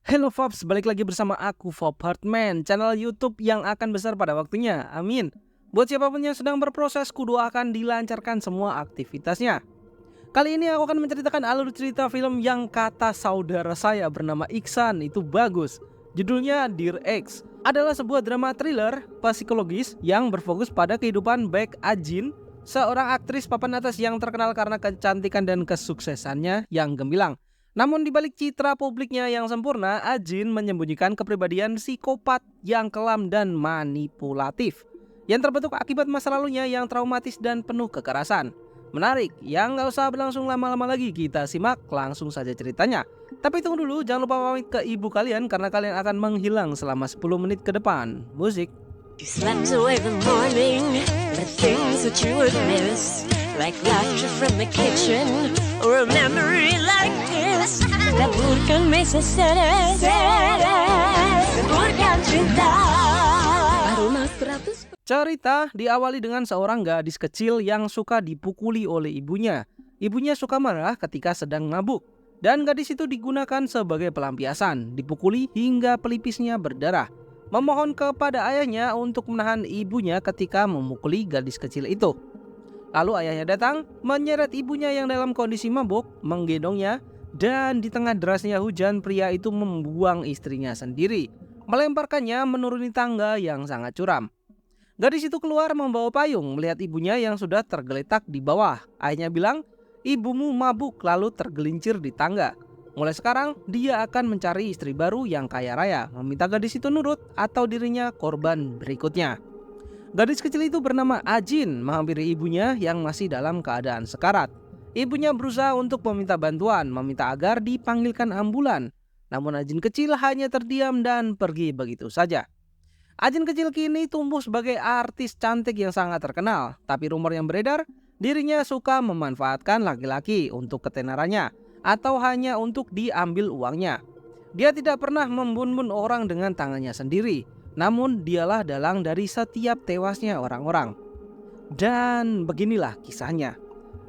Hello Fobs, balik lagi bersama aku Fob Hartman, channel YouTube yang akan besar pada waktunya, amin. Buat siapapun yang sedang berproses, kudoakan dilancarkan semua aktivitasnya. Kali ini aku akan menceritakan alur cerita film yang kata saudara saya bernama Iksan itu bagus. Judulnya Dear Ex, adalah sebuah drama thriller psikologis yang berfokus pada kehidupan Baek Ajin, seorang aktris papan atas yang terkenal karena kecantikan dan kesuksesannya yang gemilang. Namun di balik citra publiknya yang sempurna, Ajin menyembunyikan kepribadian psikopat yang kelam dan manipulatif yang terbentuk akibat masa lalunya yang traumatis dan penuh kekerasan. Menarik, yang nggak usah berlangsung lama-lama lagi, kita simak langsung saja ceritanya. Tapi tunggu dulu, jangan lupa pamit ke ibu kalian karena kalian akan menghilang selama 10 menit ke depan. Musik. You slept away the morning, the things that you would miss, like laughter from the kitchen, or a memory like this. Laburkan mesa seres, laburkan cinta. Aroma 100. Cerita diawali dengan seorang gadis kecil yang suka dipukuli oleh ibunya. Ibunya suka marah ketika sedang mabuk, dan gadis itu digunakan sebagai pelampiasan, dipukuli hingga pelipisnya berdarah. Memohon kepada ayahnya untuk menahan ibunya ketika memukuli gadis kecil itu. Lalu ayahnya datang, menyeret ibunya yang dalam kondisi mabuk, menggendongnya, dan di tengah derasnya hujan, pria itu membuang istrinya sendiri, melemparkannya menuruni tangga yang sangat curam. Gadis itu keluar membawa payung melihat ibunya yang sudah tergeletak di bawah. Ayahnya bilang, ibumu mabuk lalu tergelincir di tangga. Mulai sekarang dia akan mencari istri baru yang kaya raya, meminta gadis itu nurut atau dirinya korban berikutnya. Gadis kecil itu bernama Ajin menghampiri ibunya yang masih dalam keadaan sekarat. Ibunya berusaha untuk meminta bantuan, meminta agar dipanggilkan ambulan. Namun Ajin kecil hanya terdiam dan pergi begitu saja. Ajin kecil kini tumbuh sebagai artis cantik yang sangat terkenal, tapi rumor yang beredar, dirinya suka memanfaatkan laki-laki untuk ketenarannya atau hanya untuk diambil uangnya. Dia tidak pernah membunuh orang dengan tangannya sendiri, namun dialah dalang dari setiap tewasnya orang-orang. Dan beginilah kisahnya.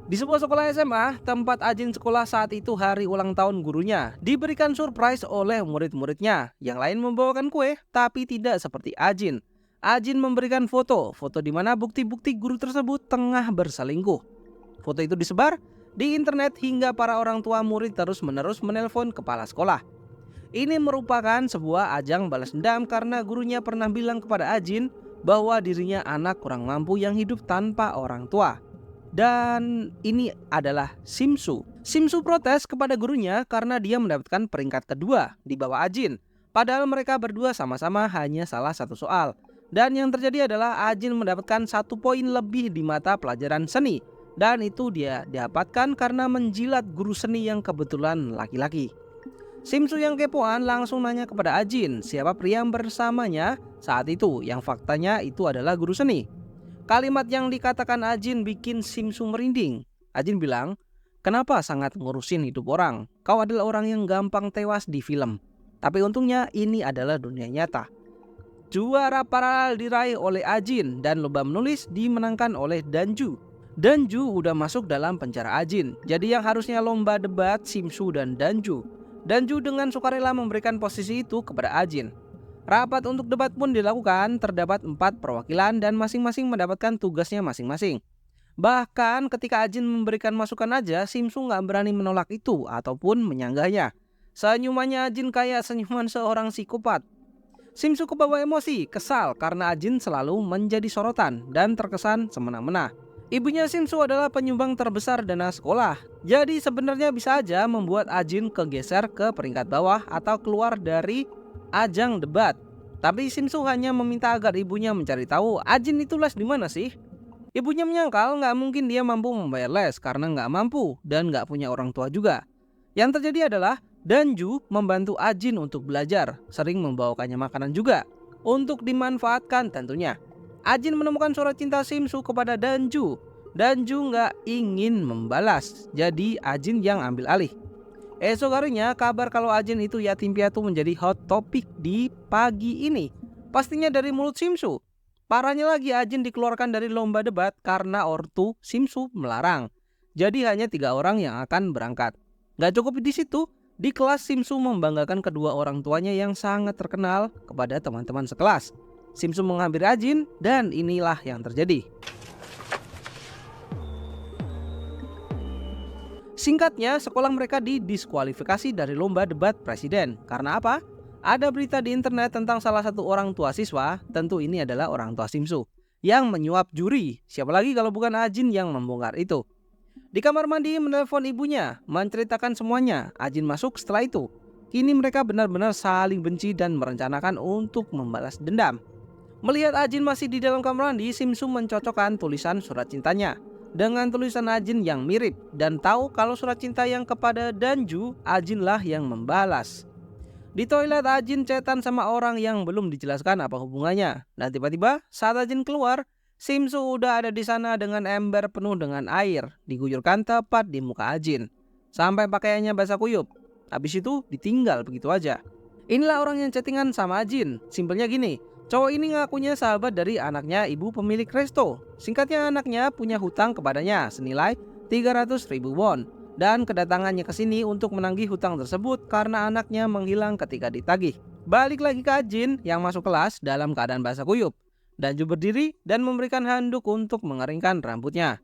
Di sebuah sekolah SMA, tempat Ajin sekolah saat itu hari ulang tahun gurunya, diberikan surprise oleh murid-muridnya. Yang lain membawakan kue, tapi tidak seperti Ajin. Ajin memberikan foto di mana bukti-bukti guru tersebut tengah berselingkuh. Foto itu disebar di internet hingga para orang tua murid terus-menerus menelpon kepala sekolah. Ini merupakan sebuah ajang balas dendam karena gurunya pernah bilang kepada Ajin bahwa dirinya anak kurang mampu yang hidup tanpa orang tua. Dan ini adalah Simsu. Simsu protes kepada gurunya karena dia mendapatkan peringkat kedua di bawah Ajin. Padahal mereka berdua sama-sama hanya salah satu soal. Dan yang terjadi adalah Ajin mendapatkan 1 poin lebih di mata pelajaran seni. Dan itu dia dapatkan karena menjilat guru seni yang kebetulan laki-laki. Simsu yang kepoan langsung nanya kepada Ajin siapa pria yang bersamanya saat itu, yang faktanya itu adalah guru seni. Kalimat yang dikatakan Ajin bikin Simsu merinding. Ajin bilang, kenapa sangat ngurusin hidup orang? Kau adalah orang yang gampang tewas di film. Tapi untungnya ini adalah dunia nyata. Juara paralel diraih oleh Ajin dan lomba menulis dimenangkan oleh Danju. Danju udah masuk dalam penjara Ajin. Jadi yang harusnya lomba debat Simsu dan Danju. Danju dengan sukarela memberikan posisi itu kepada Ajin. Rapat untuk debat pun dilakukan, terdapat 4 perwakilan dan masing-masing mendapatkan tugasnya masing-masing. Bahkan ketika Ajin memberikan masukan aja, Simsu nggak berani menolak itu ataupun menyanggahnya. Senyumannya Ajin kayak senyuman seorang psikopat. Simsu kebawa emosi, kesal karena Ajin selalu menjadi sorotan dan terkesan semena-mena. Ibunya Simsu adalah penyumbang terbesar dana sekolah. Jadi sebenarnya bisa aja membuat Ajin kegeser ke peringkat bawah atau keluar dari ajang debat. Tapi Simsu hanya meminta agar ibunya mencari tahu Ajin itu les di mana sih. Ibunya menyangkal nggak mungkin dia mampu membayar les karena nggak mampu dan nggak punya orang tua juga. Yang terjadi adalah Danju membantu Ajin untuk belajar, sering membawakannya makanan juga untuk dimanfaatkan tentunya. Ajin menemukan surat cinta Simsu kepada Danju. Danju nggak ingin membalas, jadi Ajin yang ambil alih. Esok harinya kabar kalau Ajin itu yatim piatu menjadi hot topic di pagi ini. Pastinya dari mulut Simsu. Parahnya lagi Ajin dikeluarkan dari lomba debat karena ortu Simsu melarang. Jadi hanya 3 orang yang akan berangkat. Gak cukup di situ, Di kelas, Simsu membanggakan kedua orang tuanya yang sangat terkenal kepada teman-teman sekelas. Simsu menghampiri Ajin dan inilah yang terjadi. Singkatnya, sekolah mereka didiskualifikasi dari lomba debat presiden. Karena apa? Ada berita di internet tentang salah satu orang tua siswa, tentu ini adalah orang tua Simsu, yang menyuap juri. Siapa lagi kalau bukan Ajin yang membongkar itu. Di kamar mandi menelpon ibunya, menceritakan semuanya. Ajin masuk setelah itu. Kini mereka benar-benar saling benci dan merencanakan untuk membalas dendam. Melihat Ajin masih di dalam kamar mandi, Simsu mencocokkan tulisan surat cintanya dengan tulisan Ajin yang mirip dan tahu kalau surat cinta yang kepada Danju, Ajinlah yang membalas. Di toilet, Ajin chatan sama orang yang belum dijelaskan apa hubungannya. Dan tiba-tiba saat Ajin keluar, Simsu udah ada di sana dengan ember penuh dengan air, diguyurkan tepat di muka Ajin. Sampai pakaiannya basah kuyup. Habis itu ditinggal begitu aja. Inilah orang yang chattingan sama Ajin. Simpelnya gini, cowok ini ngakunya sahabat dari anaknya ibu pemilik resto. Singkatnya, anaknya punya hutang kepadanya senilai 300.000 won. Dan kedatangannya ke sini untuk menagih hutang tersebut karena anaknya menghilang ketika ditagih. Balik lagi ke Ajin yang masuk kelas dalam keadaan basah kuyup. Danju berdiri dan memberikan handuk untuk mengeringkan rambutnya.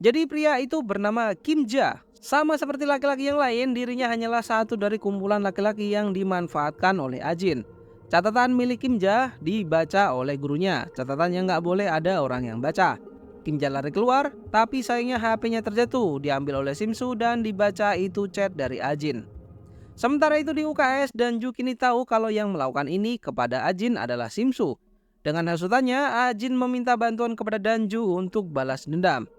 Jadi pria itu bernama Kim Ja. Sama seperti laki-laki yang lain, dirinya hanyalah satu dari kumpulan laki-laki yang dimanfaatkan oleh Ajin. Catatan milik Kim Ja dibaca oleh gurunya. Catatan yang nggak boleh ada orang yang baca. Kim Ja lari keluar, tapi sayangnya HP-nya terjatuh, diambil oleh Simsu dan dibaca itu chat dari Ajin. Sementara itu di UKS, Danju kini tahu kalau yang melakukan ini kepada Ajin adalah Simsu. Dengan hasutannya, Ajin meminta bantuan kepada Danju untuk balas dendam.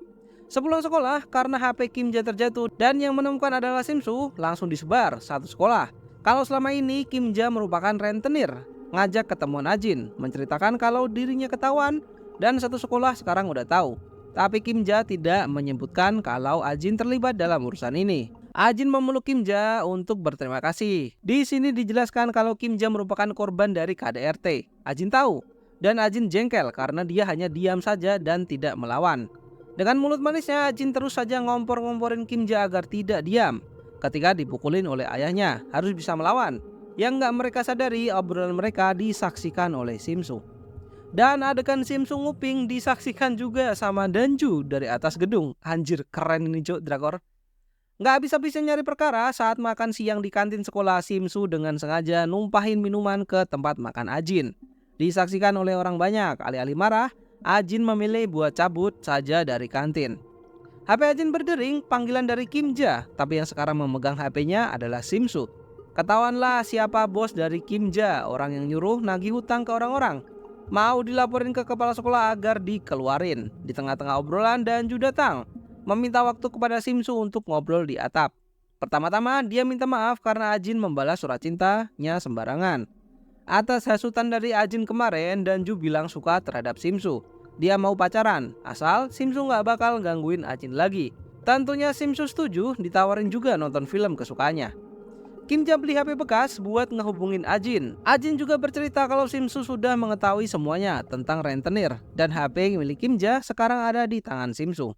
Sepulang sekolah, karena HP Kim Ja terjatuh dan yang menemukan adalah Simsu, langsung disebar satu sekolah. Kalau selama ini Kim Ja merupakan rentenir, ngajak ketemuan Ajin, menceritakan kalau dirinya ketahuan dan satu sekolah sekarang udah tahu. Tapi Kim Ja tidak menyebutkan kalau Ajin terlibat dalam urusan ini. Ajin memeluk Kim Ja untuk berterima kasih. Di sini dijelaskan kalau Kim Ja merupakan korban dari KDRT. Ajin tahu. Dan Ajin jengkel karena dia hanya diam saja dan tidak melawan. Dengan mulut manisnya, Ajin terus saja ngompor-ngomporin Kim Ja agar tidak diam. Ketika dipukulin oleh ayahnya, harus bisa melawan. Yang nggak mereka sadari, obrolan mereka disaksikan oleh Simsu. Dan adegan Simsu nguping disaksikan juga sama Danju dari atas gedung. Anjir, keren ini cok, drakor. Nggak bisa-bisa nyari perkara saat makan siang di kantin sekolah, Simsu dengan sengaja numpahin minuman ke tempat makan Ajin. Disaksikan oleh orang banyak, alih-alih marah, Ajin memilih buat cabut saja dari kantin. HP Ajin berdering, panggilan dari Kim Ja, tapi yang sekarang memegang HP-nya adalah Simsu. Ketahuanlah siapa bos dari Kim Ja, orang yang nyuruh nagih hutang ke orang-orang. Mau dilaporin ke kepala sekolah agar dikeluarin. Di tengah-tengah obrolan, Danju datang, meminta waktu kepada Simsu untuk ngobrol di atap. Pertama-tama dia minta maaf karena Ajin membalas surat cintanya sembarangan. Atas hasutan dari Ajin kemarin, Danju bilang suka terhadap Simsu. Dia mau pacaran, asal Simsu nggak bakal gangguin Ajin lagi. Tentunya Simsu setuju, ditawarin juga nonton film kesukaannya. Kim Ja beli HP bekas buat ngehubungin Ajin. Ajin juga bercerita kalau Simsu sudah mengetahui semuanya tentang rentenir. Dan HP milik Kim Ja sekarang ada di tangan Simsu.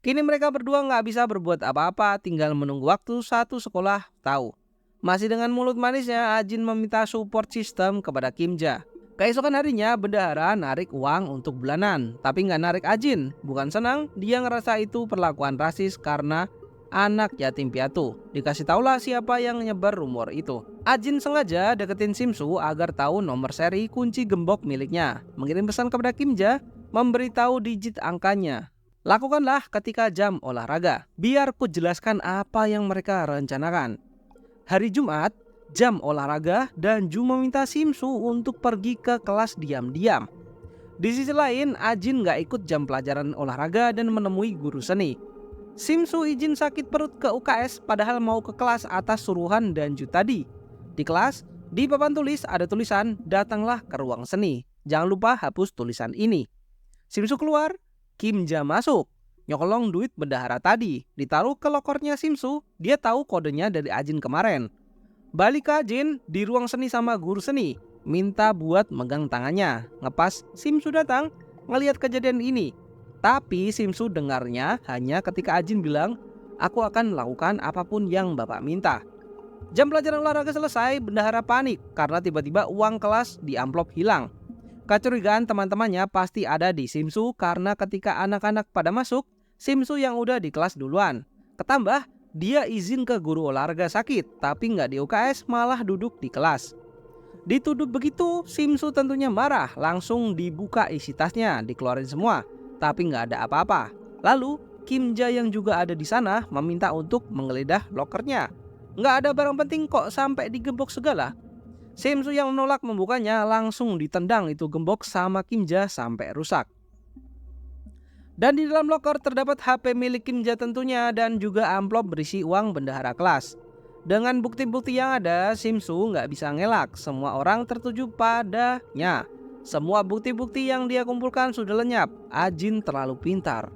Kini mereka berdua nggak bisa berbuat apa-apa, tinggal menunggu waktu satu sekolah tahu. Masih dengan mulut manisnya, Ajin meminta support system kepada Kim Ja. Keesokan harinya, bendahara narik uang untuk bulanan, tapi nggak narik Ajin. Bukan senang, dia ngerasa itu perlakuan rasis karena anak yatim piatu. Dikasih taulah siapa yang nyebar rumor itu. Ajin sengaja deketin Simsu agar tahu nomor seri kunci gembok miliknya. Mengirim pesan kepada Kim Ja, memberitahu digit angkanya. Lakukanlah ketika jam olahraga. Biar ku jelaskan apa yang mereka rencanakan. Hari Jumat, jam olahraga, Danju meminta Simsu untuk pergi ke kelas diam-diam. Di sisi lain, Ajin gak ikut jam pelajaran olahraga dan menemui guru seni. Simsu izin sakit perut ke UKS padahal mau ke kelas atas suruhan Danju tadi. Di kelas, di papan tulis ada tulisan, datanglah ke ruang seni. Jangan lupa hapus tulisan ini. Simsu keluar, Kim Ja masuk. Nyokolong duit bendahara tadi, ditaruh ke lokernya Simsu. Dia tahu kodenya dari Ajin kemarin. Balik ke Ajin, di ruang seni sama guru seni, minta buat megang tangannya. Ngepas Simsu datang, ngelihat kejadian ini. Tapi Simsu dengarnya hanya ketika Ajin bilang, aku akan melakukan apapun yang bapak minta. Jam pelajaran olahraga selesai, bendahara panik karena tiba-tiba uang kelas di amplop hilang. Kecurigaan teman-temannya pasti ada di Simsu karena ketika anak-anak pada masuk, Simsu yang udah di kelas duluan. Ketambah, dia izin ke guru olahraga sakit, tapi nggak di UKS, malah duduk di kelas. Dituduh begitu, Simsu tentunya marah, langsung dibuka isi tasnya, dikeluarin semua, tapi nggak ada apa-apa. Lalu, Kim Ja yang juga ada di sana meminta untuk menggeledah lokernya. Nggak ada barang penting kok sampai digembok segala. Simsu yang menolak membukanya langsung ditendang itu gembok sama Kim Ja sampai rusak. Dan di dalam loker terdapat HP milik Kim Ja tentunya dan juga amplop berisi uang bendahara kelas. Dengan bukti-bukti yang ada, Simsu nggak bisa ngelak. Semua orang tertuju padanya. Semua bukti-bukti yang dia kumpulkan sudah lenyap. Ajin terlalu pintar.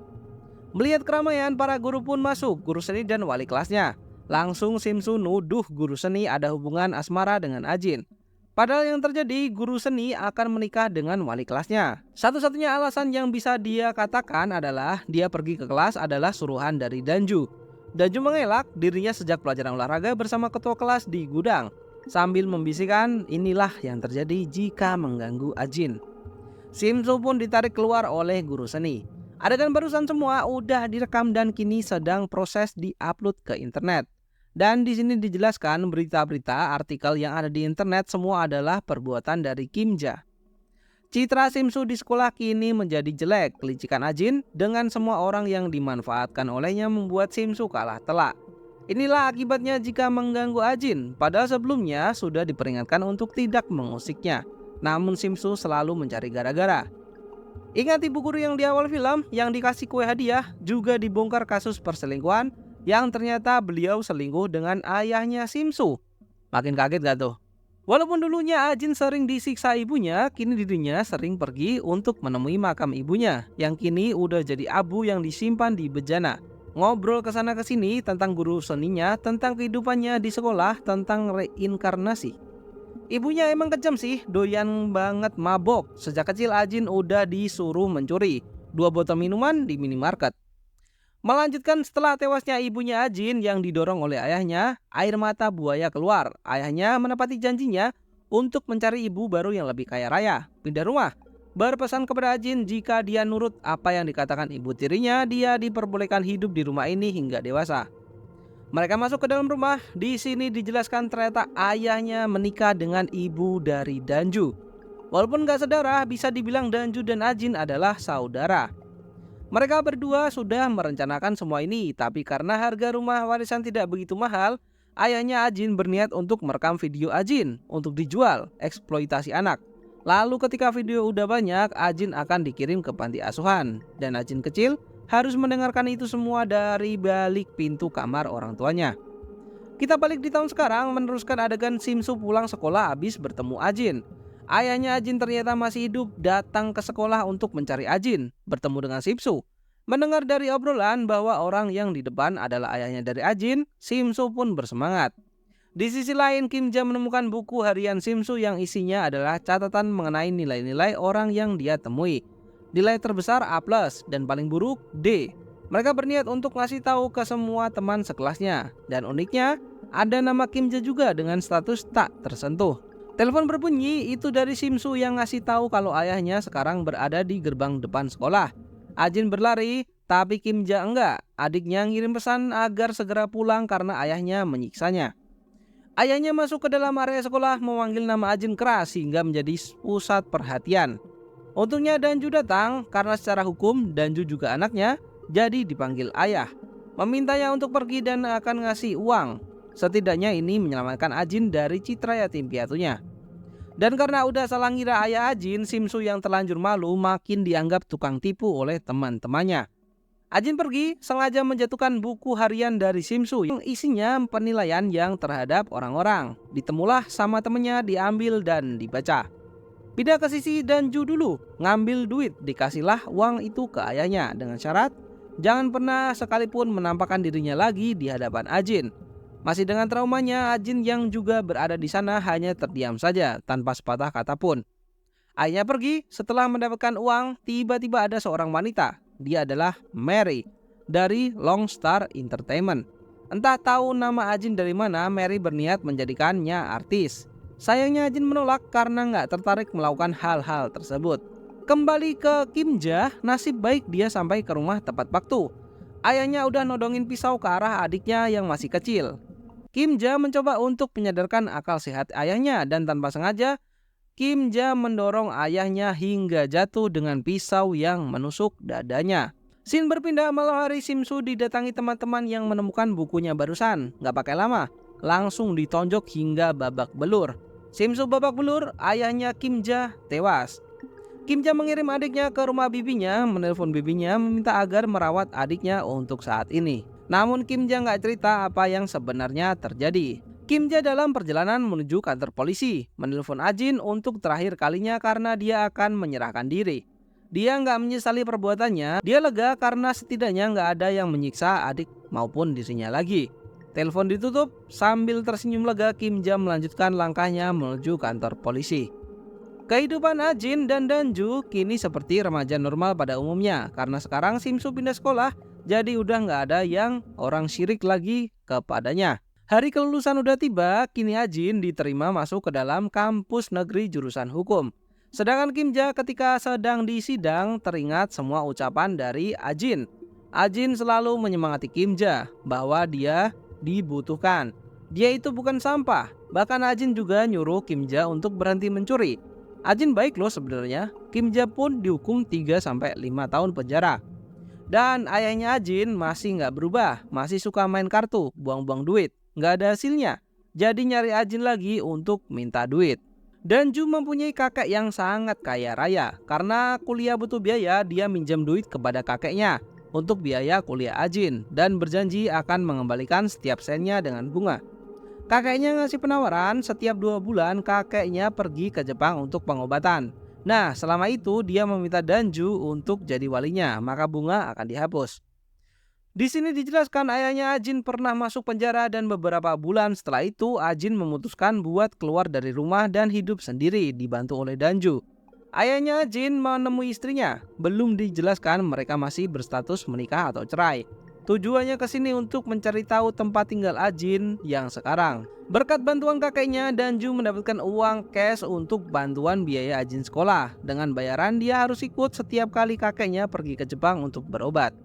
Melihat keramaian, para guru pun masuk, guru seni dan wali kelasnya. Langsung Simsu nuduh guru seni ada hubungan asmara dengan Ajin. Padahal yang terjadi, guru seni akan menikah dengan wali kelasnya. Satu-satunya alasan yang bisa dia katakan adalah dia pergi ke kelas adalah suruhan dari Danju. Danju mengelak dirinya sejak pelajaran olahraga bersama ketua kelas di gudang. Sambil membisikkan, inilah yang terjadi jika mengganggu Ajin. Simsu pun ditarik keluar oleh guru seni. Adegan barusan semua udah direkam dan kini sedang proses diupload ke internet. Dan di sini dijelaskan berita-berita, artikel yang ada di internet semua adalah perbuatan dari Kim Ja. Citra Simsu di sekolah kini menjadi jelek. Kelicikan Ajin dengan semua orang yang dimanfaatkan olehnya membuat Simsu kalah telak. Inilah akibatnya jika mengganggu Ajin. Padahal sebelumnya sudah diperingatkan untuk tidak mengusiknya. Namun Simsu selalu mencari gara-gara. Ingat ibu guru yang di awal film yang dikasih kue hadiah juga dibongkar kasus perselingkuhan yang ternyata beliau selingkuh dengan ayahnya Simsu. Makin kaget gak tuh? Walaupun dulunya Ajin sering disiksa ibunya, kini dirinya sering pergi untuk menemui makam ibunya yang kini udah jadi abu yang disimpan di bejana. Ngobrol kesana kesini tentang guru seninya, tentang kehidupannya di sekolah, tentang reinkarnasi. Ibunya emang kejam sih, doyan banget mabok. Sejak kecil Ajin udah disuruh mencuri 2 botol minuman di minimarket. Melanjutkan setelah tewasnya ibunya Ajin yang didorong oleh ayahnya, air mata buaya keluar. Ayahnya menepati janjinya untuk mencari ibu baru yang lebih kaya raya, pindah rumah. Berpesan kepada Ajin jika dia nurut apa yang dikatakan ibu tirinya, dia diperbolehkan hidup di rumah ini hingga dewasa. Mereka masuk ke dalam rumah. Di sini dijelaskan ternyata ayahnya menikah dengan ibu dari Danju. Walaupun gak sedarah, bisa dibilang Danju dan Ajin adalah saudara. Mereka berdua sudah merencanakan semua ini, tapi karena harga rumah warisan tidak begitu mahal, ayahnya Ajin berniat untuk merekam video Ajin untuk dijual, eksploitasi anak. Lalu ketika video udah banyak, Ajin akan dikirim ke panti asuhan, dan Ajin kecil harus mendengarkan itu semua dari balik pintu kamar orang tuanya. Kita balik di tahun sekarang, meneruskan adegan Simsu pulang sekolah habis bertemu Ajin. Ayahnya Ajin ternyata masih hidup, datang ke sekolah untuk mencari Ajin, bertemu dengan Simsu. Mendengar dari obrolan bahwa orang yang di depan adalah ayahnya dari Ajin, Simsu pun bersemangat. Di sisi lain, Kim Ja menemukan buku harian Simsu yang isinya adalah catatan mengenai nilai-nilai orang yang dia temui. Nilai terbesar A+, dan paling buruk D. Mereka berniat untuk ngasih tahu ke semua teman sekelasnya. Dan uniknya, ada nama Kim Ja juga dengan status tak tersentuh. Telepon berbunyi, itu dari Simsu yang ngasih tahu kalau ayahnya sekarang berada di gerbang depan sekolah. Ajin berlari, tapi Kim Ja enggak. Adiknya ngirim pesan agar segera pulang karena ayahnya menyiksanya. Ayahnya masuk ke dalam area sekolah memanggil nama Ajin keras hingga menjadi pusat perhatian. Untungnya Danju datang karena secara hukum Danju juga anaknya, jadi dipanggil ayah. Memintanya untuk pergi dan akan ngasih uang. Setidaknya ini menyelamatkan Ajin dari citra yatim piatunya. Dan karena udah salah ngira ayah Ajin, Simsu yang terlanjur malu makin dianggap tukang tipu oleh teman-temannya. Ajin pergi sengaja menjatuhkan buku harian dari Simsu yang isinya penilaian yang terhadap orang-orang. Ditemulah sama temennya, diambil dan dibaca. Pindah ke sisi Danju dulu, ngambil duit, dikasihlah uang itu ke ayahnya dengan syarat jangan pernah sekalipun menampakkan dirinya lagi di hadapan Ajin. Masih dengan traumanya, Ajin yang juga berada di sana hanya terdiam saja tanpa sepatah kata pun. Ayahnya pergi setelah mendapatkan uang, tiba-tiba ada seorang wanita. Dia adalah Mary dari Long Star Entertainment. Entah tahu nama Ajin dari mana, Mary berniat menjadikannya artis. Sayangnya Ajin menolak karena nggak tertarik melakukan hal-hal tersebut. Kembali ke Kim Ja, nasib baik dia sampai ke rumah tepat waktu. Ayahnya udah nodongin pisau ke arah adiknya yang masih kecil. Kim Ja mencoba untuk menyadarkan akal sehat ayahnya dan tanpa sengaja Kim Ja mendorong ayahnya hingga jatuh dengan pisau yang menusuk dadanya. Scene berpindah, malam hari Simsu didatangi teman-teman yang menemukan bukunya barusan. Gak pakai lama, langsung ditonjok hingga babak belur. Simsu babak belur, ayahnya Kim Ja tewas. Kim Ja mengirim adiknya ke rumah bibinya, menelpon bibinya meminta agar merawat adiknya untuk saat ini. Namun Kim Ja nggak cerita apa yang sebenarnya terjadi. Kim Ja dalam perjalanan menuju kantor polisi, menelpon Ajin untuk terakhir kalinya karena dia akan menyerahkan diri. Dia nggak menyesali perbuatannya, dia lega karena setidaknya nggak ada yang menyiksa adik maupun dirinya lagi. Telepon ditutup, sambil tersenyum lega Kim Ja melanjutkan langkahnya menuju kantor polisi. Kehidupan Ajin dan Danju kini seperti remaja normal pada umumnya karena sekarang Simsu pindah sekolah, jadi udah nggak ada yang orang syirik lagi kepadanya. Hari kelulusan udah tiba, kini Ajin diterima masuk ke dalam kampus negeri jurusan hukum. Sedangkan Kim Ja ketika sedang di sidang teringat semua ucapan dari Ajin. Ajin selalu menyemangati Kim Ja bahwa dia dibutuhkan. Dia itu bukan sampah. Bahkan Ajin juga nyuruh Kim Ja untuk berhenti mencuri. Ajin baik loh sebenarnya. Kim Ja pun dihukum 3-5 tahun penjara. Dan ayahnya Ajin masih nggak berubah, masih suka main kartu, buang-buang duit, nggak ada hasilnya. Jadi nyari Ajin lagi untuk minta duit. Danju mempunyai kakek yang sangat kaya raya. Karena kuliah butuh biaya, dia minjam duit kepada kakeknya untuk biaya kuliah Ajin dan berjanji akan mengembalikan setiap sennya dengan bunga. Kakeknya ngasih penawaran setiap 2 bulan kakeknya pergi ke Jepang untuk pengobatan. Nah, selama itu dia meminta Danju untuk jadi walinya, maka bunga akan dihapus. Di sini dijelaskan ayahnya Ajin pernah masuk penjara dan beberapa bulan setelah itu Ajin memutuskan buat keluar dari rumah dan hidup sendiri dibantu oleh Danju. Ayahnya Ajin menemui istrinya, belum dijelaskan mereka masih berstatus menikah atau cerai. Tujuannya ke sini untuk mencari tahu tempat tinggal Ajin yang sekarang. Berkat bantuan kakeknya, Danju mendapatkan uang cash untuk bantuan biaya Ajin sekolah. Dengan bayaran dia harus ikut setiap kali kakeknya pergi ke Jepang untuk berobat.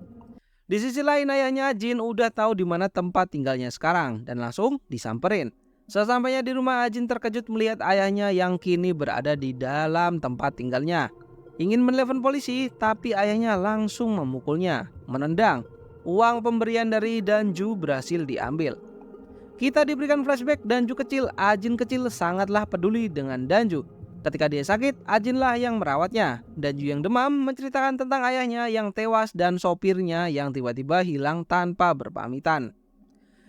Di sisi lain ayahnya Ajin udah tahu di mana tempat tinggalnya sekarang dan langsung disamperin. Sesampainya di rumah, Ajin terkejut melihat ayahnya yang kini berada di dalam tempat tinggalnya. Ingin menelepon polisi, tapi ayahnya langsung memukulnya, menendang. Uang pemberian dari Danju berhasil diambil. Kita diberikan flashback Danju kecil. Ajin kecil sangatlah peduli dengan Danju. Ketika dia sakit, Ajinlah yang merawatnya. Danju yang demam menceritakan tentang ayahnya yang tewas dan sopirnya yang tiba-tiba hilang tanpa berpamitan.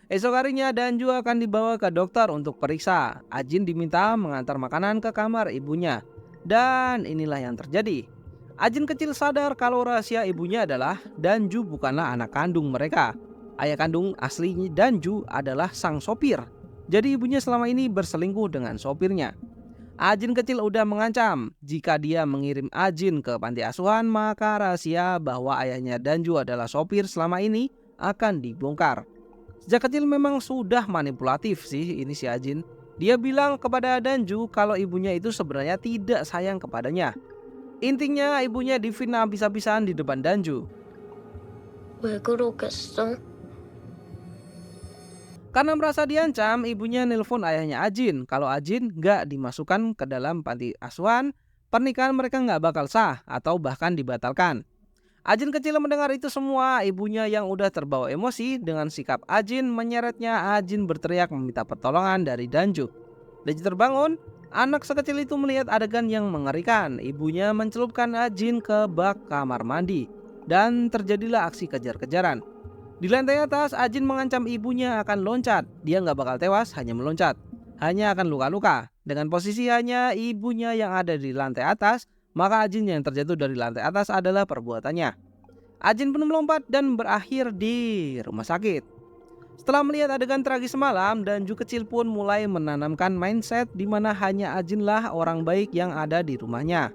Esok harinya Danju akan dibawa ke dokter untuk periksa. Ajin diminta mengantar makanan ke kamar ibunya. Dan inilah yang terjadi. Ajin kecil sadar kalau rahasia ibunya adalah Danju bukanlah anak kandung mereka. Ayah kandung asli Danju adalah sang sopir. Jadi ibunya selama ini berselingkuh dengan sopirnya. Ajin kecil udah mengancam jika dia mengirim Ajin ke panti asuhan, maka rahasia bahwa ayahnya Danju adalah sopir selama ini akan dibongkar. Sejak kecil memang sudah manipulatif sih ini si Ajin. Dia bilang kepada Danju kalau ibunya itu sebenarnya tidak sayang kepadanya. Intinya ibunya difitnah habis-habisan di depan Danju. 왜 그러겠어? Karena merasa diancam, ibunya nelpon ayahnya Ajin. Kalau Ajin nggak dimasukkan ke dalam panti asuhan, pernikahan mereka nggak bakal sah atau bahkan dibatalkan. Ajin kecil mendengar itu semua, ibunya yang udah terbawa emosi dengan sikap Ajin menyeretnya. Ajin berteriak meminta pertolongan dari Danju. Danju terbangun. Anak sekecil itu melihat adegan yang mengerikan. Ibunya mencelupkan Ajin ke bak kamar mandi dan terjadilah aksi kejar-kejaran. Di lantai atas, Ajin mengancam ibunya akan loncat. Dia nggak bakal tewas, hanya meloncat. Hanya akan luka-luka. Dengan posisi hanya ibunya yang ada di lantai atas, maka Ajin yang terjatuh dari lantai atas adalah perbuatannya. Ajin pun melompat dan berakhir di rumah sakit. Setelah melihat adegan tragis semalam, Danju kecil pun mulai menanamkan mindset di mana hanya Ajinlah orang baik yang ada di rumahnya.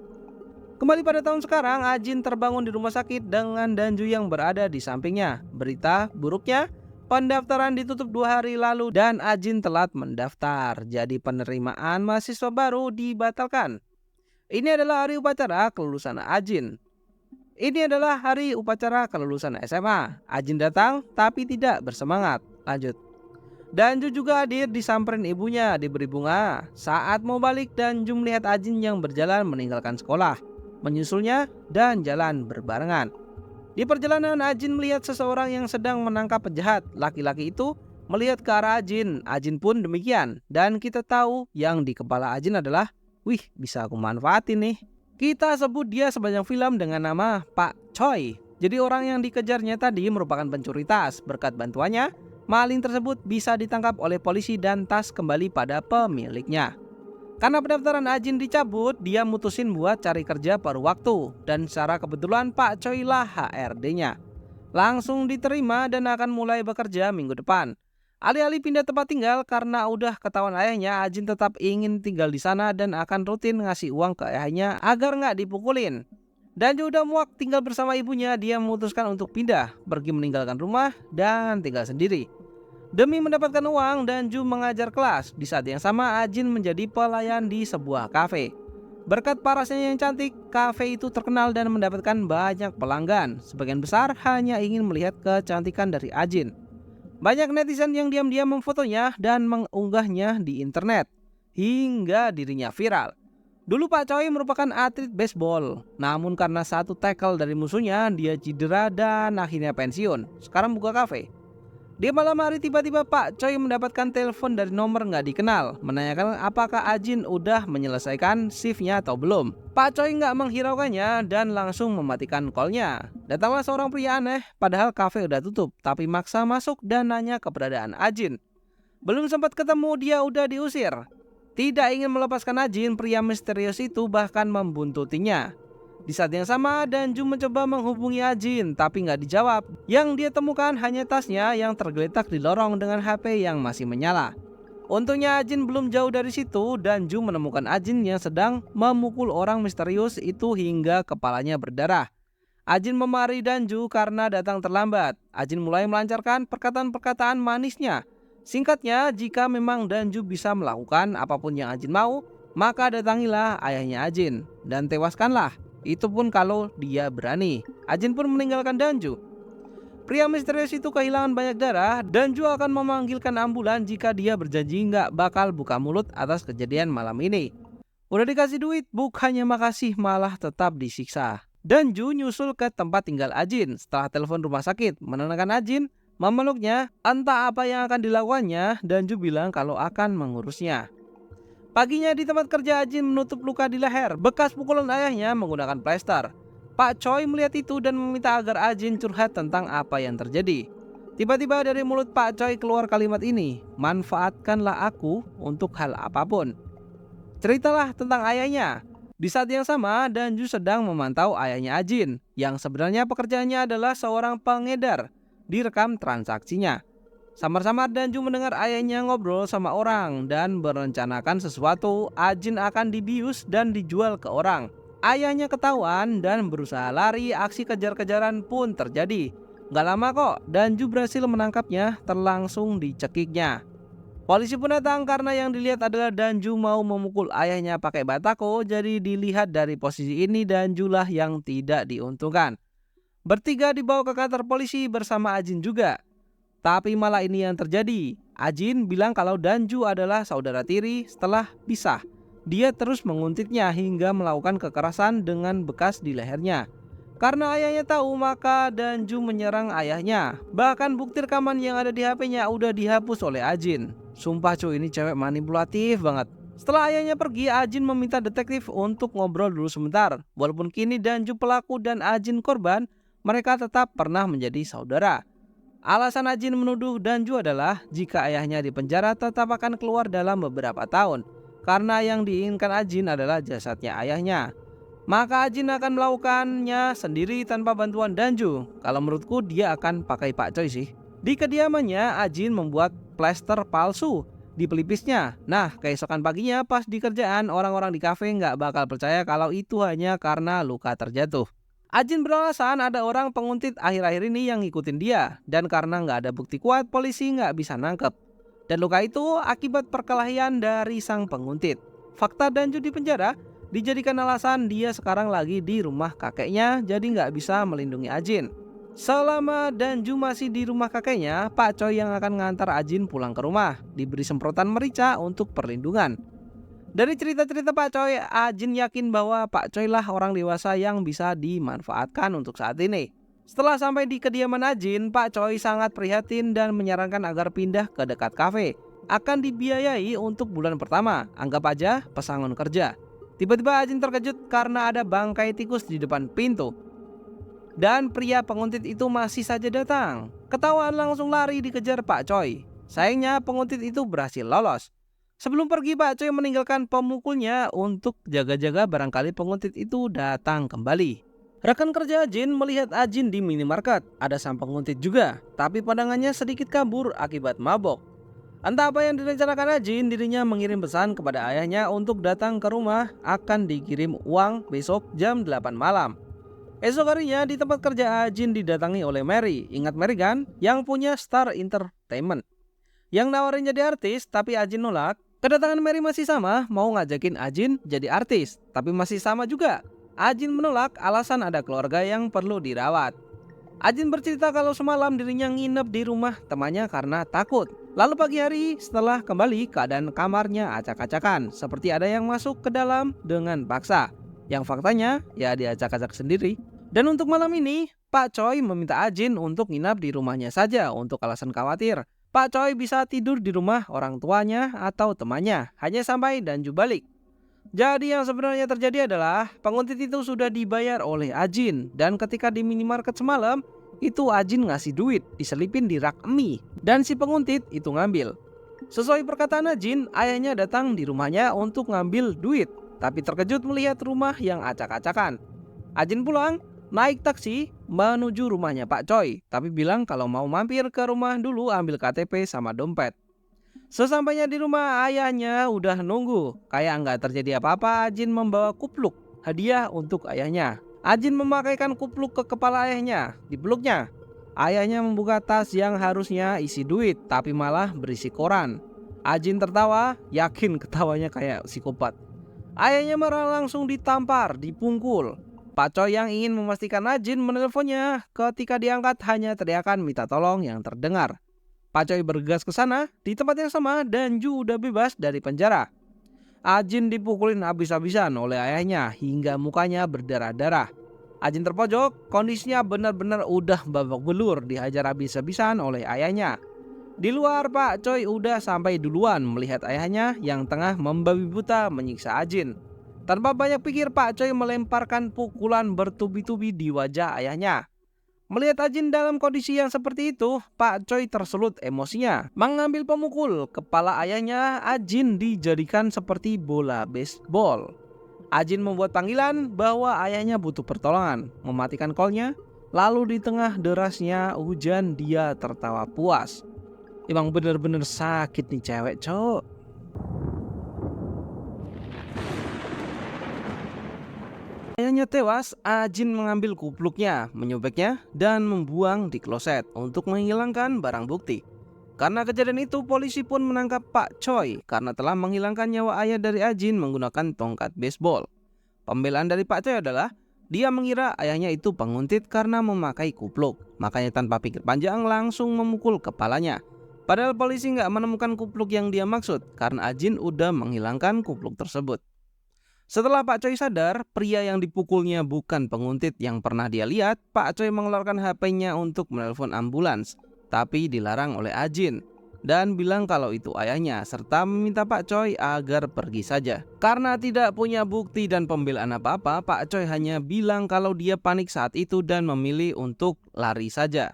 Kembali pada tahun sekarang, Ajin terbangun di rumah sakit dengan Danju yang berada di sampingnya. Berita buruknya, Pendaftaran ditutup 2 hari lalu dan Ajin telat mendaftar. Jadi penerimaan mahasiswa baru dibatalkan. Ini adalah hari upacara kelulusan Ajin. Ini adalah hari upacara kelulusan SMA. Ajin datang tapi tidak bersemangat. Lanjut. Danju juga hadir disamperin ibunya, diberi bunga. Saat mau balik, Danju melihat Ajin yang berjalan meninggalkan sekolah, menyusulnya dan jalan berbarengan. Di perjalanan Ajin melihat seseorang yang sedang menangkap penjahat. Laki-laki itu melihat ke arah Ajin. Ajin pun demikian. Dan kita tahu yang di kepala Ajin adalah, wih, bisa aku manfaatin nih. Kita sebut dia sepanjang film dengan nama Pak Choi. Jadi orang yang dikejarnya tadi merupakan pencuri tas. Berkat bantuannya, maling tersebut bisa ditangkap oleh polisi dan tas kembali pada pemiliknya. Karena pendaftaran Ajin dicabut, dia mutusin buat cari kerja paruh waktu. Dan secara kebetulan Pak Choi lah HRD-nya. Langsung diterima dan akan mulai bekerja minggu depan. Alih-alih pindah tempat tinggal karena udah ketahuan ayahnya, Ajin tetap ingin tinggal di sana dan akan rutin ngasih uang ke ayahnya agar nggak dipukulin. Dan juga udah muak tinggal bersama ibunya, dia memutuskan untuk pindah, pergi meninggalkan rumah dan tinggal sendiri. Demi mendapatkan uang, Danju mengajar kelas. Di saat yang sama, Ajin menjadi pelayan di sebuah kafe. Berkat parasnya yang cantik, kafe itu terkenal dan mendapatkan banyak pelanggan. Sebagian besar hanya ingin melihat kecantikan dari Ajin. Banyak netizen yang diam-diam memfotonya dan mengunggahnya di internet, hingga dirinya viral. Dulu Pak Choi merupakan atlet baseball, namun karena satu tackle dari musuhnya, dia cedera dan akhirnya pensiun. Sekarang buka kafe. Di malam hari tiba-tiba Pak Choi mendapatkan telepon dari nomor nggak dikenal, menanyakan apakah Ajin udah menyelesaikan shiftnya atau belum. Pak Choi nggak menghiraukannya dan langsung mematikan callnya. Datanglah seorang pria aneh, padahal kafe udah tutup, tapi maksa masuk dan nanya keberadaan Ajin. Belum sempat ketemu dia udah diusir. Tidak ingin melepaskan Ajin, pria misterius itu bahkan membuntutinya. Di saat yang sama, Danju mencoba menghubungi Ajin, tapi nggak dijawab. Yang dia temukan hanya tasnya yang tergeletak di lorong dengan HP yang masih menyala. Untungnya Ajin belum jauh dari situ. Danju menemukan Ajin yang sedang memukul orang misterius itu hingga kepalanya berdarah. Ajin memarahi Danju karena datang terlambat. Ajin mulai melancarkan perkataan-perkataan manisnya. Singkatnya, jika memang Danju bisa melakukan apapun yang Ajin mau, maka datangilah ayahnya Ajin dan tewaskanlah. Itu pun kalau dia berani. Ajin pun meninggalkan Danju. Pria misterius itu kehilangan banyak darah. Danju akan memanggilkan ambulan jika dia berjanji nggak bakal buka mulut atas kejadian malam ini. Udah dikasih duit, bukannya makasih malah tetap disiksa. Danju nyusul ke tempat tinggal Ajin. Setelah telepon rumah sakit, menenangkan Ajin, memeluknya, entah apa yang akan dilakukannya. Danju bilang kalau akan mengurusnya. Paginya di tempat kerja, Ajin menutup luka di leher, bekas pukulan ayahnya menggunakan plester. Pak Choi melihat itu dan meminta agar Ajin curhat tentang apa yang terjadi. Tiba-tiba dari mulut Pak Choi keluar kalimat ini, manfaatkanlah aku untuk hal apapun. Ceritalah tentang ayahnya. Di saat yang sama, Danju sedang memantau ayahnya Ajin, yang sebenarnya pekerjaannya adalah seorang pengedar. Direkam transaksinya. Samar-samar Danju mendengar ayahnya ngobrol sama orang dan berencanakan sesuatu. Ajin akan dibius dan dijual ke orang. Ayahnya ketahuan dan berusaha lari. Aksi kejar-kejaran pun terjadi. Gak lama kok, Danju berhasil menangkapnya, terlangsung dicekiknya. Polisi pun datang karena yang dilihat adalah Danju mau memukul ayahnya pakai batako. Jadi dilihat dari posisi ini, Danju lah yang tidak diuntungkan. Bertiga dibawa ke kantor polisi bersama Ajin juga. Tapi malah ini yang terjadi. Ajin bilang kalau Danju adalah saudara tiri setelah pisah. Dia terus menguntitnya hingga melakukan kekerasan dengan bekas di lehernya. Karena ayahnya tahu, maka Danju menyerang ayahnya. Bahkan bukti rekaman yang ada di HP-nya udah dihapus oleh Ajin. Sumpah cuy, ini cewek manipulatif banget. Setelah ayahnya pergi, Ajin meminta detektif untuk ngobrol dulu sebentar. Walaupun kini Danju pelaku dan Ajin korban, mereka tetap pernah menjadi saudara. Alasan Ajin menuduh Danju adalah jika ayahnya dipenjara tetap akan keluar dalam beberapa tahun. Karena yang diinginkan Ajin adalah jasadnya ayahnya. Maka Ajin akan melakukannya sendiri tanpa bantuan Danju. Kalau menurutku dia akan pakai Pak Choi sih. Di kediamannya, Ajin membuat plester palsu di pelipisnya. Nah, keesokan paginya pas di kerjaan, orang-orang di kafe nggak bakal percaya kalau itu hanya karena luka terjatuh. Ajin beralasan ada orang penguntit akhir-akhir ini yang ngikutin dia, dan karena nggak ada bukti kuat, polisi nggak bisa nangkep. Dan luka itu akibat perkelahian dari sang penguntit. Fakta Danju di penjara dijadikan alasan dia sekarang lagi di rumah kakeknya, jadi nggak bisa melindungi Ajin. Selama Danju masih di rumah kakeknya, Pak Choi yang akan ngantar Ajin pulang ke rumah, diberi semprotan merica untuk perlindungan. Dari cerita-cerita Pak Choi, Ajin yakin bahwa Pak Choi lah orang dewasa yang bisa dimanfaatkan untuk saat ini. Setelah sampai di kediaman Ajin, Pak Choi sangat prihatin dan menyarankan agar pindah ke dekat kafe. Akan dibiayai untuk bulan pertama, anggap aja pesangon kerja. Tiba-tiba Ajin terkejut karena ada bangkai tikus di depan pintu. Dan pria penguntit itu masih saja datang. Ketahuan langsung lari dikejar Pak Choi. Sayangnya penguntit itu berhasil lolos. Sebelum pergi, Pak Choi meninggalkan pemukulnya untuk jaga-jaga barangkali penguntit itu datang kembali. Rekan kerja Ajin melihat Ajin di minimarket. Ada sang penguntit juga, tapi pandangannya sedikit kabur akibat mabok. Entah apa yang direncanakan Ajin, dirinya mengirim pesan kepada ayahnya untuk datang ke rumah, akan dikirim uang besok jam 8 malam. Esok harinya di tempat kerja Ajin didatangi oleh Mary. Ingat Mary kan? Yang punya Star Entertainment. Yang nawarin jadi artis, tapi Ajin nolak. Kedatangan Mary masih sama, mau ngajakin Ajin jadi artis, tapi masih sama juga. Ajin menolak alasan ada keluarga yang perlu dirawat. Ajin bercerita kalau semalam dirinya nginep di rumah temannya karena takut. Lalu pagi hari setelah kembali, keadaan kamarnya acak-acakan, seperti ada yang masuk ke dalam dengan paksa. Yang faktanya ya diacak-acak sendiri. Dan untuk malam ini, Pak Choi meminta Ajin untuk nginap di rumahnya saja untuk alasan khawatir Pak Choi bisa tidur di rumah orang tuanya atau temannya hanya sampai Danju balik. Jadi yang sebenarnya terjadi adalah penguntit itu sudah dibayar oleh Ajin, dan ketika di minimarket semalam itu Ajin ngasih duit diselipin di rak mie dan si penguntit itu ngambil. Sesuai perkataan Ajin, ayahnya datang di rumahnya untuk ngambil duit, tapi terkejut melihat rumah yang acak-acakan. Ajin pulang naik taksi menuju rumahnya Pak Choi, tapi bilang kalau mau mampir ke rumah dulu ambil KTP sama dompet. Sesampainya di rumah, ayahnya udah nunggu. Kayak nggak terjadi apa-apa, Ajin membawa kupluk hadiah untuk ayahnya. Ajin memakaikan kupluk ke kepala ayahnya, dipeluknya. Ayahnya membuka tas yang harusnya isi duit, tapi malah berisi koran. Ajin tertawa, yakin ketawanya kayak psikopat. Ayahnya marah, langsung ditampar, dipungkul. Pak Choi yang ingin memastikan Ajin menelponnya, ketika diangkat hanya teriakan minta tolong yang terdengar. Pak Choi bergegas ke sana, di tempat yang sama Danju udah bebas dari penjara. Ajin dipukulin habis-habisan oleh ayahnya hingga mukanya berdarah-darah. Ajin terpojok, kondisinya benar-benar udah babak belur, dihajar habis-habisan oleh ayahnya. Di luar, Pak Choi udah sampai duluan melihat ayahnya yang tengah membabi buta menyiksa Ajin. Tanpa banyak pikir, Pak Choi melemparkan pukulan bertubi-tubi di wajah ayahnya. Melihat Ajin dalam kondisi yang seperti itu, Pak Choi tersulut emosinya. Mengambil pemukul kepala ayahnya, Ajin dijadikan seperti bola baseball. Ajin membuat panggilan bahwa ayahnya butuh pertolongan, mematikan call-nya. Lalu di tengah derasnya hujan, dia tertawa puas. Emang bener-bener sakit nih cewek, cok. Ayahnya tewas, Ajin mengambil kupluknya, menyobeknya, dan membuang di kloset untuk menghilangkan barang bukti. Karena kejadian itu, polisi pun menangkap Pak Choi karena telah menghilangkan nyawa ayah dari Ajin menggunakan tongkat baseball. Pembelaan dari Pak Choi adalah, dia mengira ayahnya itu penguntit karena memakai kupluk, makanya tanpa pikir panjang langsung memukul kepalanya. Padahal polisi nggak menemukan kupluk yang dia maksud karena Ajin udah menghilangkan kupluk tersebut. Setelah Pak Choi sadar, pria yang dipukulnya bukan penguntit yang pernah dia lihat, Pak Choi mengeluarkan HP-nya untuk menelpon ambulans, tapi dilarang oleh Ajin dan bilang kalau itu ayahnya, serta meminta Pak Choi agar pergi saja. Karena tidak punya bukti dan pembelaan apa-apa, Pak Choi hanya bilang kalau dia panik saat itu dan memilih untuk lari saja.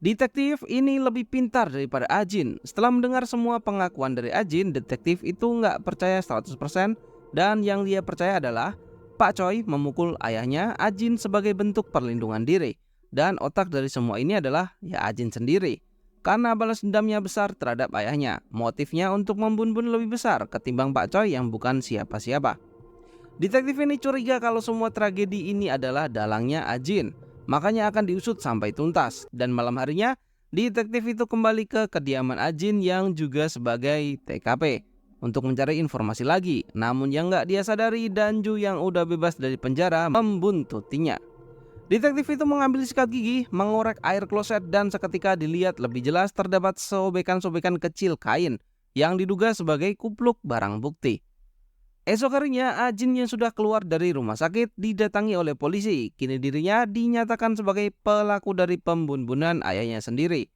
Detektif ini lebih pintar daripada Ajin. Setelah mendengar semua pengakuan dari Ajin, detektif itu nggak percaya 100%. Dan yang dia percaya adalah Pak Choi memukul ayahnya Ajin sebagai bentuk perlindungan diri. Dan otak dari semua ini adalah ya Ajin sendiri. Karena balas dendamnya besar terhadap ayahnya. Motifnya untuk membunuh lebih besar ketimbang Pak Choi yang bukan siapa-siapa. Detektif ini curiga kalau semua tragedi ini adalah dalangnya Ajin, makanya akan diusut sampai tuntas. Dan malam harinya, detektif itu kembali ke kediaman Ajin yang juga sebagai TKP untuk mencari informasi lagi. Namun yang nggak dia sadari, Danju yang udah bebas dari penjara membuntutinya. Detektif itu mengambil sikat gigi, mengorek air kloset, dan seketika dilihat lebih jelas terdapat sobekan-sobekan kecil kain yang diduga sebagai kupluk barang bukti. Esok harinya, Ajin yang sudah keluar dari rumah sakit didatangi oleh polisi. Kini dirinya dinyatakan sebagai pelaku dari pembunuhan ayahnya sendiri.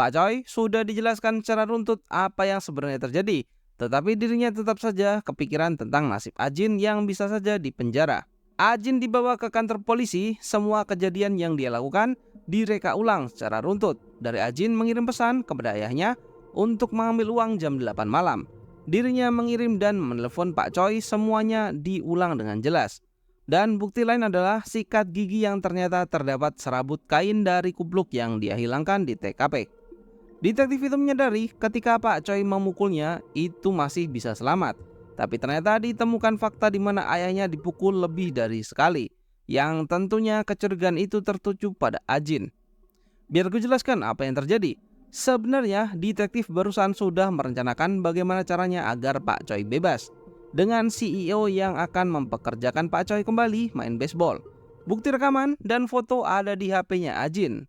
Pak Choi sudah dijelaskan secara runtut apa yang sebenarnya terjadi, tetapi dirinya tetap saja kepikiran tentang nasib Ajin yang bisa saja dipenjara. Ajin dibawa ke kantor polisi, semua kejadian yang dia lakukan direka ulang secara runtut. Dari Ajin mengirim pesan kepada ayahnya untuk mengambil uang jam 8 malam. Dirinya mengirim dan menelepon Pak Choi, semuanya diulang dengan jelas. Dan bukti lain adalah sikat gigi yang ternyata terdapat serabut kain dari kupluk yang dia hilangkan di TKP. Detektif itu menyadari ketika Pak Choi memukulnya itu masih bisa selamat. Tapi ternyata ditemukan fakta di mana ayahnya dipukul lebih dari sekali. Yang tentunya kecurigaan itu tertuju pada Ajin. Biar gue jelaskan apa yang terjadi. Sebenarnya detektif barusan sudah merencanakan bagaimana caranya agar Pak Choi bebas, dengan CEO yang akan mempekerjakan Pak Choi kembali main baseball. Bukti rekaman dan foto ada di HP-nya Ajin.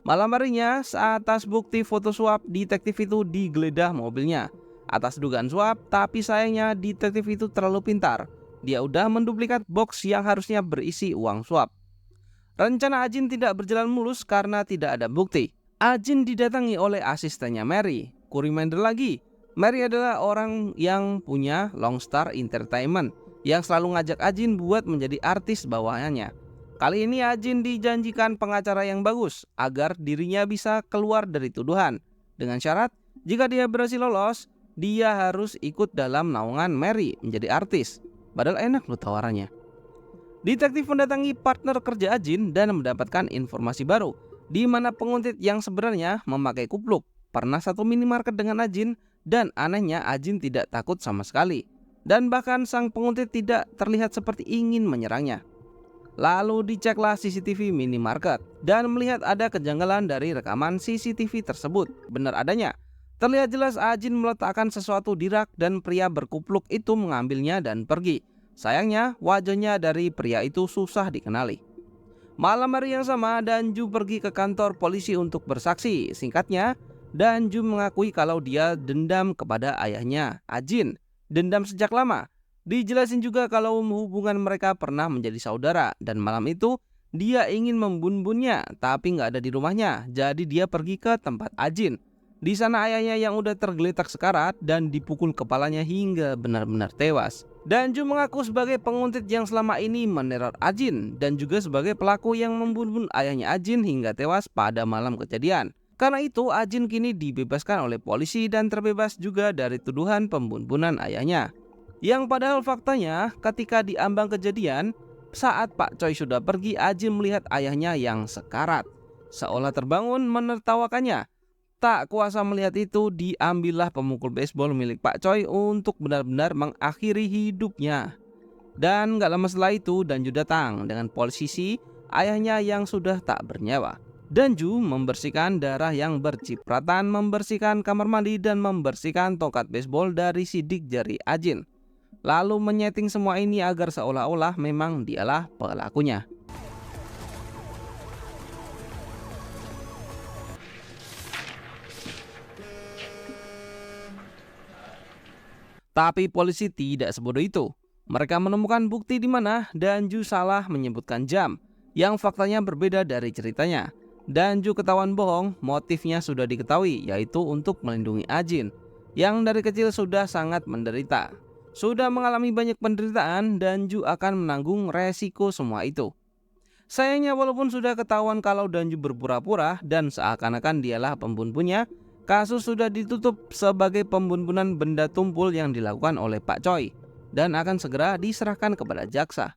Malam harinya, atas bukti foto suap, detektif itu digeledah mobilnya atas dugaan suap, tapi sayangnya detektif itu terlalu pintar. Dia udah menduplikat box yang harusnya berisi uang suap. Rencana Ajin tidak berjalan mulus karena tidak ada bukti. Ajin didatangi oleh asistennya Mary. Ku reminder lagi, Mary adalah orang yang punya Longstar Entertainment yang selalu ngajak Ajin buat menjadi artis bawahannya. Kali ini Ajin dijanjikan pengacara yang bagus agar dirinya bisa keluar dari tuduhan. Dengan syarat, jika dia berhasil lolos, dia harus ikut dalam naungan Mary menjadi artis. Padahal enak loh tawarannya. Detektif mendatangi partner kerja Ajin dan mendapatkan informasi baru, di mana penguntit yang sebenarnya memakai kupluk pernah satu minimarket dengan Ajin, dan anehnya Ajin tidak takut sama sekali. Dan bahkan sang penguntit tidak terlihat seperti ingin menyerangnya. Lalu diceklah CCTV minimarket dan melihat ada kejanggalan dari rekaman CCTV tersebut. Benar adanya, terlihat jelas Ajin meletakkan sesuatu di rak dan pria berkupluk itu mengambilnya dan pergi. Sayangnya, wajahnya dari pria itu susah dikenali. Malam hari yang sama, Danju pergi ke kantor polisi untuk bersaksi. Singkatnya, Danju mengakui kalau dia dendam kepada ayahnya, Ajin. Dendam sejak lama. Dijelasin juga kalau hubungan mereka pernah menjadi saudara. Dan malam itu, dia ingin membunuhnya, tapi nggak ada di rumahnya. Jadi dia pergi ke tempat Ajin. Di sana ayahnya yang udah tergeletak sekarat dan dipukul kepalanya hingga benar-benar tewas. Danju mengaku sebagai penguntit yang selama ini meneror Ajin dan juga sebagai pelaku yang membunuh ayahnya Ajin hingga tewas pada malam kejadian. Karena itu Ajin kini dibebaskan oleh polisi dan terbebas juga dari tuduhan pembunuhan ayahnya. Yang padahal faktanya ketika di ambang kejadian, saat Pak Choi sudah pergi, Ajin melihat ayahnya yang sekarat. Seolah terbangun menertawakannya. Tak kuasa melihat itu, diambillah pemukul baseball milik Pak Choi untuk benar-benar mengakhiri hidupnya. Dan gak lama setelah itu, Danju datang dengan posisi ayahnya yang sudah tak bernyawa. Danju membersihkan darah yang bercipratan, membersihkan kamar mandi, dan membersihkan tongkat baseball dari sidik jari Ajin. Lalu menyeting semua ini agar seolah-olah memang dialah pelakunya. Tapi polisi tidak sebodoh itu. Mereka menemukan bukti di mana Danju salah menyebutkan jam, yang faktanya berbeda dari ceritanya. Danju ketahuan bohong, motifnya sudah diketahui, yaitu untuk melindungi Ajin, yang dari kecil sudah sangat menderita. Sudah mengalami banyak penderitaan, Danju akan menanggung resiko semua itu. Sayangnya walaupun sudah ketahuan kalau Danju berpura-pura dan seakan-akan dialah pembunuhnya, kasus sudah ditutup sebagai pembunuhan benda tumpul yang dilakukan oleh Pak Choi dan akan segera diserahkan kepada jaksa.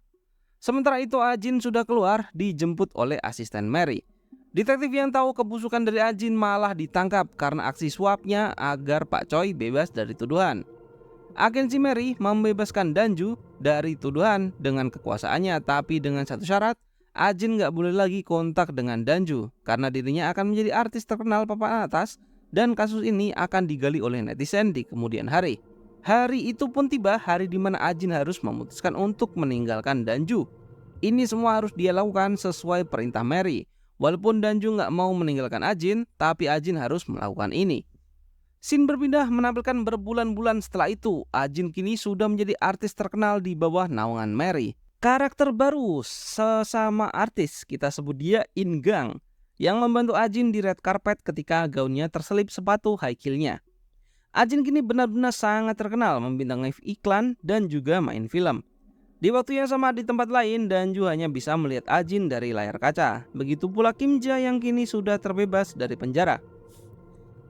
Sementara itu Ajin sudah keluar dijemput oleh asisten Mary. Detektif yang tahu kebusukan dari Ajin malah ditangkap karena aksi suapnya agar Pak Choi bebas dari tuduhan. Agensi Mary membebaskan Danju dari tuduhan dengan kekuasaannya, tapi dengan satu syarat, Ajin nggak boleh lagi kontak dengan Danju karena dirinya akan menjadi artis terkenal papan atas dan kasus ini akan digali oleh netizen di kemudian hari. Hari itu pun tiba, hari di mana Ajin harus memutuskan untuk meninggalkan Danju. Ini semua harus dia lakukan sesuai perintah Mary. Walaupun Danju nggak mau meninggalkan Ajin, tapi Ajin harus melakukan ini. Scene berpindah menampilkan berbulan-bulan setelah itu, Ajin kini sudah menjadi artis terkenal di bawah naungan Mary. Karakter baru sesama artis, kita sebut dia In Gang, yang membantu Ajin di red carpet ketika gaunnya terselip sepatu high heel-nya. Ajin kini benar-benar sangat terkenal membintangi iklan dan juga main film. Di waktu yang sama di tempat lain, Danju hanya bisa melihat Ajin dari layar kaca. Begitu pula Kim Ja yang kini sudah terbebas dari penjara.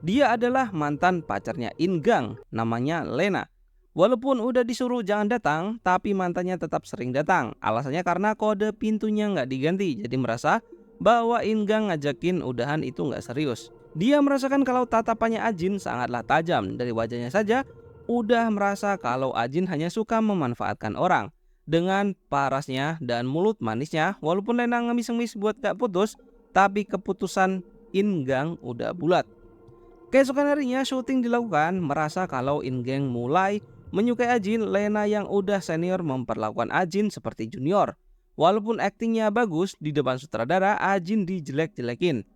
Dia adalah mantan pacarnya In Gang, namanya Lena. Walaupun udah disuruh jangan datang, tapi mantannya tetap sering datang. Alasannya karena kode pintunya nggak diganti, jadi merasa bahwa In Gang ngajakin udahan itu nggak serius. Dia merasakan kalau tatapannya Ajin sangatlah tajam. Dari wajahnya saja, udah merasa kalau Ajin hanya suka memanfaatkan orang. Dengan parasnya dan mulut manisnya, walaupun Lena ngemis-ngemis buat gak putus, tapi keputusan In Gang udah bulat. Keesokan harinya syuting dilakukan, merasa kalau In Gang mulai menyukai Ajin, Lena yang udah senior memperlakukan Ajin seperti junior. Walaupun aktingnya bagus di depan sutradara, Ajin dijelek-jelekin.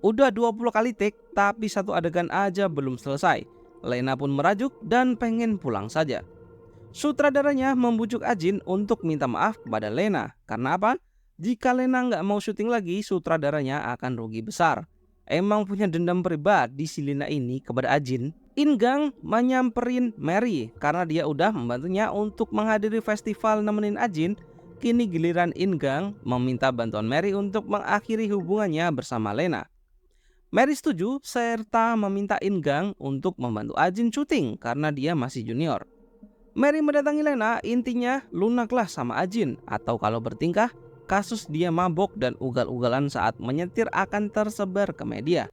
Udah 20 kali take, tapi satu adegan aja belum selesai. Lena pun merajuk dan pengen pulang saja. Sutradaranya membujuk Ajin untuk minta maaf kepada Lena. Karena apa? Jika Lena nggak mau syuting lagi, sutradaranya akan rugi besar. Emang punya dendam pribadi si Lena ini kepada Ajin. In Gang menyamperin Mary karena dia udah membantunya untuk menghadiri festival nemenin Ajin. Kini giliran In Gang meminta bantuan Mary untuk mengakhiri hubungannya bersama Lena. Mary setuju serta meminta In Gang untuk membantu Ajin syuting karena dia masih junior. Mary mendatangi Lena, intinya lunaklah sama Ajin, atau kalau bertingkah, kasus dia mabok dan ugal-ugalan saat menyetir akan tersebar ke media.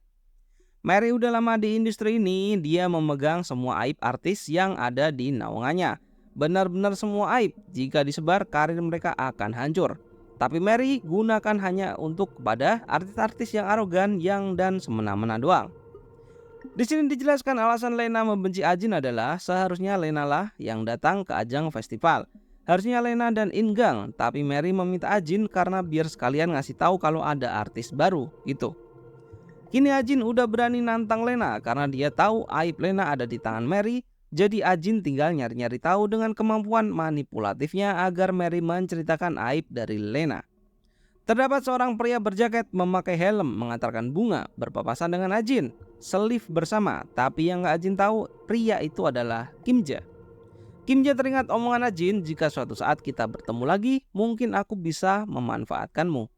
Mary udah lama di industri ini, dia memegang semua aib artis yang ada di naungannya. Benar-benar semua aib, jika disebar karir mereka akan hancur. Tapi Mary gunakan hanya untuk kepada artis-artis yang arogan dan semena-mena doang. Di sini dijelaskan alasan Lena membenci Ajin adalah seharusnya Lena lah yang datang ke ajang festival. Harusnya Lena dan In Gang, tapi Mary meminta Ajin karena biar sekalian ngasih tahu kalau ada artis baru gitu. Kini Ajin udah berani nantang Lena karena dia tahu aib Lena ada di tangan Mary. Jadi Ajin tinggal nyari-nyari tahu dengan kemampuan manipulatifnya agar Mary menceritakan aib dari Lena. Terdapat seorang pria berjaket memakai helm mengantarkan bunga berpapasan dengan Ajin. Selif bersama, tapi yang gak Ajin tahu pria itu adalah Kim Ja. Kim Ja teringat omongan Ajin, jika suatu saat kita bertemu lagi, mungkin aku bisa memanfaatkanmu.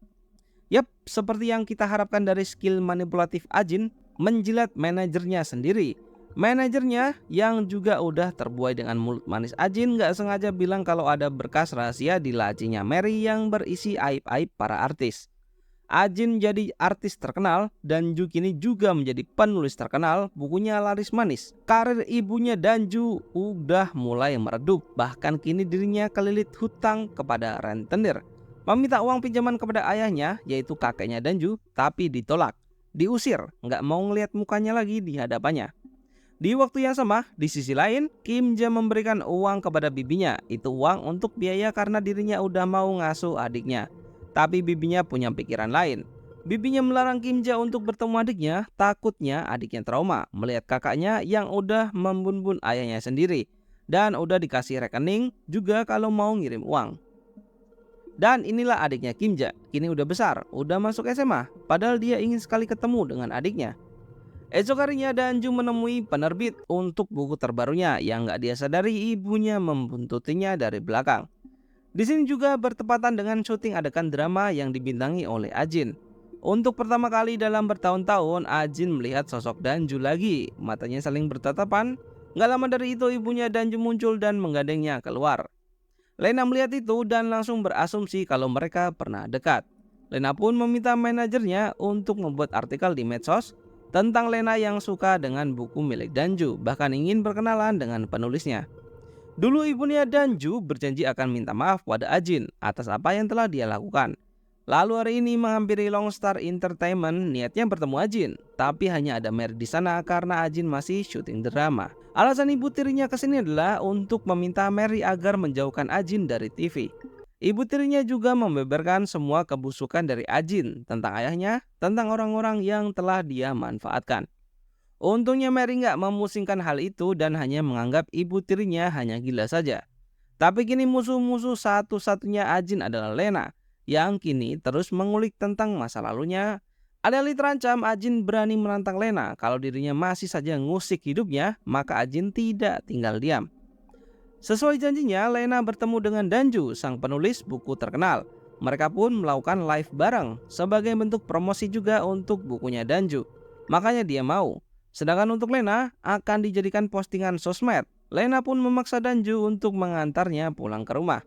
Yap, seperti yang kita harapkan dari skill manipulatif Ajin, menjilat manajernya sendiri. Manajernya yang juga udah terbuai dengan mulut manis Ajin gak sengaja bilang kalau ada berkas rahasia di lacinya Mary yang berisi aib-aib para artis. Ajin jadi artis terkenal dan Ju kini juga menjadi penulis terkenal, bukunya laris manis. Karir ibunya Danju udah mulai meredup, bahkan kini dirinya kelilit hutang kepada rentenir. Meminta uang pinjaman kepada ayahnya, yaitu kakeknya Danju, tapi ditolak. Diusir, nggak mau ngelihat mukanya lagi di hadapannya. Di waktu yang sama, di sisi lain, Kim Ja memberikan uang kepada bibinya. Itu uang untuk biaya karena dirinya udah mau ngasuh adiknya. Tapi bibinya punya pikiran lain. Bibinya melarang Kim Ja untuk bertemu adiknya, takutnya adiknya trauma melihat kakaknya yang udah membun-bun ayahnya sendiri. Dan udah dikasih rekening juga kalau mau ngirim uang. Dan inilah adiknya Kim Ja, kini udah besar, udah masuk SMA, padahal dia ingin sekali ketemu dengan adiknya. Esok harinya Danju menemui penerbit untuk buku terbarunya yang gak dia sadari ibunya membuntutinya dari belakang. Di sini juga bertepatan dengan syuting adegan drama yang dibintangi oleh Ajin. Untuk pertama kali dalam bertahun-tahun, Ajin melihat sosok Danju lagi. Matanya saling bertatapan. Gak lama dari itu ibunya Danju muncul dan menggandengnya keluar. Lena melihat itu dan langsung berasumsi kalau mereka pernah dekat. Lena pun meminta manajernya untuk membuat artikel di medsos tentang Lena yang suka dengan buku milik Danju, bahkan ingin berkenalan dengan penulisnya. Dulu ibunya Danju berjanji akan minta maaf pada Ajin atas apa yang telah dia lakukan. Lalu hari ini menghampiri Longstar Entertainment, niatnya bertemu Ajin, tapi hanya ada Mary di sana karena Ajin masih syuting drama. Alasan ibu tirinya kesini adalah untuk meminta Mary agar menjauhkan Ajin dari TV. Ibu tirinya juga membeberkan semua kebusukan dari Ajin tentang ayahnya, tentang orang-orang yang telah dia manfaatkan. Untungnya Mary nggak memusingkan hal itu dan hanya menganggap ibu tirinya hanya gila saja. Tapi kini musuh-musuh satu-satunya Ajin adalah Lena, yang kini terus mengulik tentang masa lalunya. Alih-alih terancam, Ajin berani menantang Lena. Kalau dirinya masih saja ngusik hidupnya, maka Ajin tidak tinggal diam. Sesuai janjinya, Lena bertemu dengan Danju, sang penulis buku terkenal. Mereka pun melakukan live bareng sebagai bentuk promosi juga untuk bukunya Danju. Makanya dia mau. Sedangkan untuk Lena akan dijadikan postingan sosmed. Lena pun memaksa Danju untuk mengantarnya pulang ke rumah.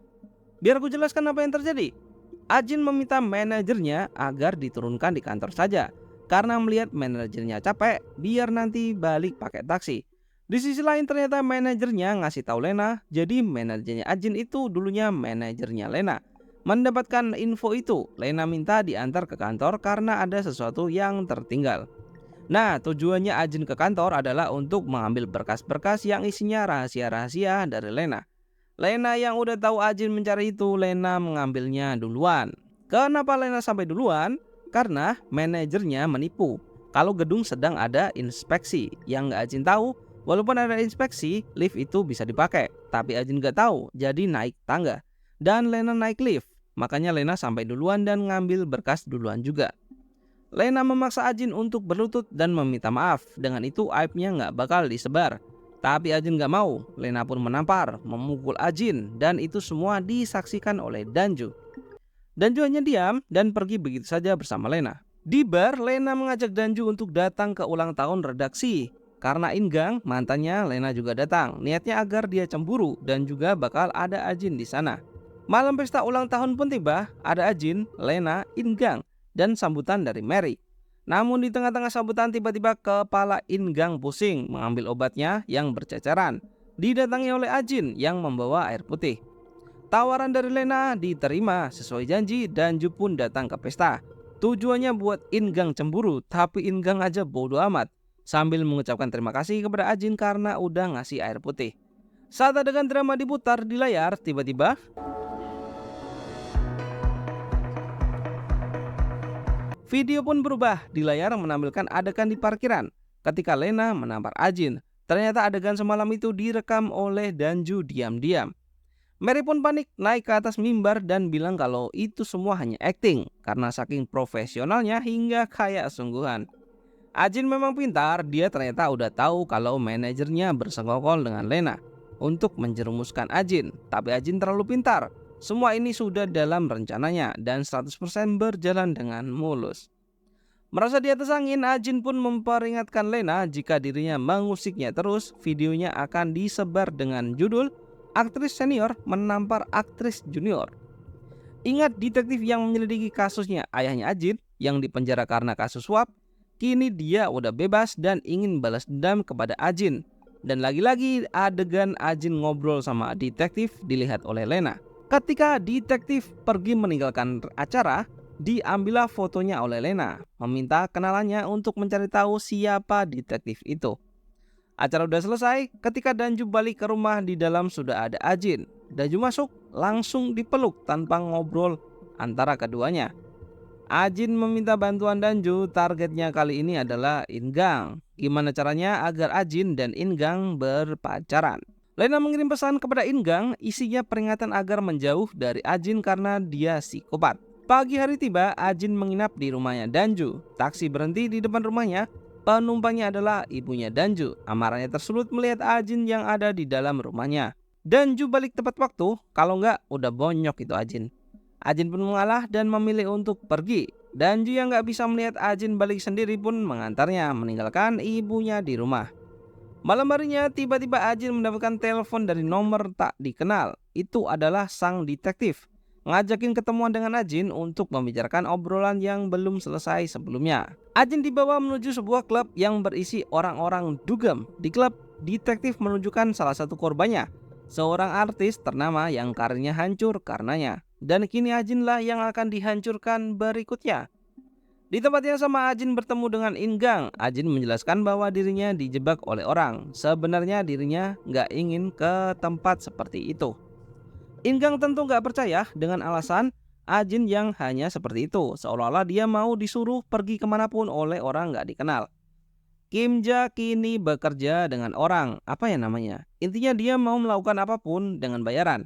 Biar aku jelaskan apa yang terjadi. Ajin meminta manajernya agar diturunkan di kantor saja karena melihat manajernya capek, biar nanti balik pakai taksi. Di sisi lain ternyata manajernya ngasih tahu Lena, jadi manajernya Ajin itu dulunya manajernya Lena. Mendapatkan info itu, Lena minta diantar ke kantor karena ada sesuatu yang tertinggal. Nah, tujuannya Ajin ke kantor adalah untuk mengambil berkas-berkas yang isinya rahasia-rahasia dari Lena. Lena yang udah tahu Ajin mencari itu, Lena mengambilnya duluan. Kenapa Lena sampai duluan? Karena manajernya menipu kalau gedung sedang ada inspeksi. Yang nggak Ajin tahu, walaupun ada inspeksi, lift itu bisa dipakai. Tapi Ajin nggak tahu, jadi naik tangga. Dan Lena naik lift, makanya Lena sampai duluan dan ngambil berkas duluan juga. Lena memaksa Ajin untuk berlutut dan meminta maaf. Dengan itu aibnya nggak bakal disebar. Tapi Ajin nggak mau. Lena pun menampar, memukul Ajin, dan itu semua disaksikan oleh Danju. Danju hanya diam dan pergi begitu saja bersama Lena. Di bar, Lena mengajak Danju untuk datang ke ulang tahun redaksi. Karena Ingang, mantannya, Lena juga datang. Niatnya agar dia cemburu dan juga bakal ada Ajin di sana. Malam pesta ulang tahun pun tiba, ada Ajin, Lena, Ingang, dan sambutan dari Mary. Namun di tengah-tengah sambutan tiba-tiba kepala Ingang pusing mengambil obatnya yang berceceran. Didatangi oleh Ajin yang membawa air putih. Tawaran dari Lena diterima sesuai janji dan Ju pun datang ke pesta. Tujuannya buat Ingang cemburu, tapi Ingang aja bodo amat. Sambil mengucapkan terima kasih kepada Ajin karena udah ngasih air putih. Saat adegan drama diputar di layar, tiba-tiba video pun berubah. Di layar menampilkan adegan di parkiran ketika Lena menampar Ajin. Ternyata adegan semalam itu direkam oleh Danju diam-diam. Mary pun panik naik ke atas mimbar dan bilang kalau itu semua hanya acting karena saking profesionalnya hingga kayak sungguhan. Ajin memang pintar, dia ternyata udah tahu kalau manajernya bersengkokol dengan Lena untuk menjerumuskan Ajin. Tapi Ajin terlalu pintar. Semua ini sudah dalam rencananya dan 100% berjalan dengan mulus. Merasa di atas angin, Ajin pun memperingatkan Lena jika dirinya mengusiknya terus, videonya akan disebar dengan judul "Aktris Senior Menampar Aktris Junior". Ingat detektif yang menyelidiki kasusnya ayahnya Ajin yang dipenjara karena kasus suap, kini dia udah bebas dan ingin balas dendam kepada Ajin. Dan lagi-lagi adegan Ajin ngobrol sama detektif dilihat oleh Lena. Ketika detektif pergi meninggalkan acara, diambillah fotonya oleh Lena, meminta kenalannya untuk mencari tahu siapa detektif itu. Acara udah selesai, ketika Danju balik ke rumah di dalam sudah ada Ajin. Danju masuk, langsung dipeluk tanpa ngobrol antara keduanya. Ajin meminta bantuan Danju, targetnya kali ini adalah Ingang. Gimana caranya agar Ajin dan Ingang berpacaran? Lena mengirim pesan kepada Ingang, isinya peringatan agar menjauh dari Ajin karena dia psikopat. Pagi hari tiba, Ajin menginap di rumahnya Danju. Taksi berhenti di depan rumahnya. Penumpangnya adalah ibunya Danju. Amarahnya tersulut melihat Ajin yang ada di dalam rumahnya. Danju balik tepat waktu, kalau nggak udah bonyok itu Ajin. Ajin pun mengalah dan memilih untuk pergi. Danju yang nggak bisa melihat Ajin balik sendiri pun mengantarnya, meninggalkan ibunya di rumah. Malam harinya tiba-tiba Ajin mendapatkan telepon dari nomor tak dikenal. Itu adalah sang detektif. ngajakin ketemuan dengan Ajin untuk membicarakan obrolan yang belum selesai sebelumnya. Ajin dibawa menuju sebuah klub yang berisi orang-orang dugem. Di klub, detektif menunjukkan salah satu korbannya, seorang artis ternama yang karirnya hancur karenanya. Dan kini Ajinlah yang akan dihancurkan berikutnya. Di tempat yang sama Ajin bertemu dengan Ingang. Ajin menjelaskan bahwa dirinya dijebak oleh orang. Sebenarnya dirinya nggak ingin ke tempat seperti itu. Ingang tentu nggak percaya dengan alasan Ajin yang hanya seperti itu. Seolah-olah dia mau disuruh pergi kemanapun oleh orang nggak dikenal. Kimja kini bekerja dengan orang. Apa ya namanya? Intinya dia mau melakukan apapun dengan bayaran.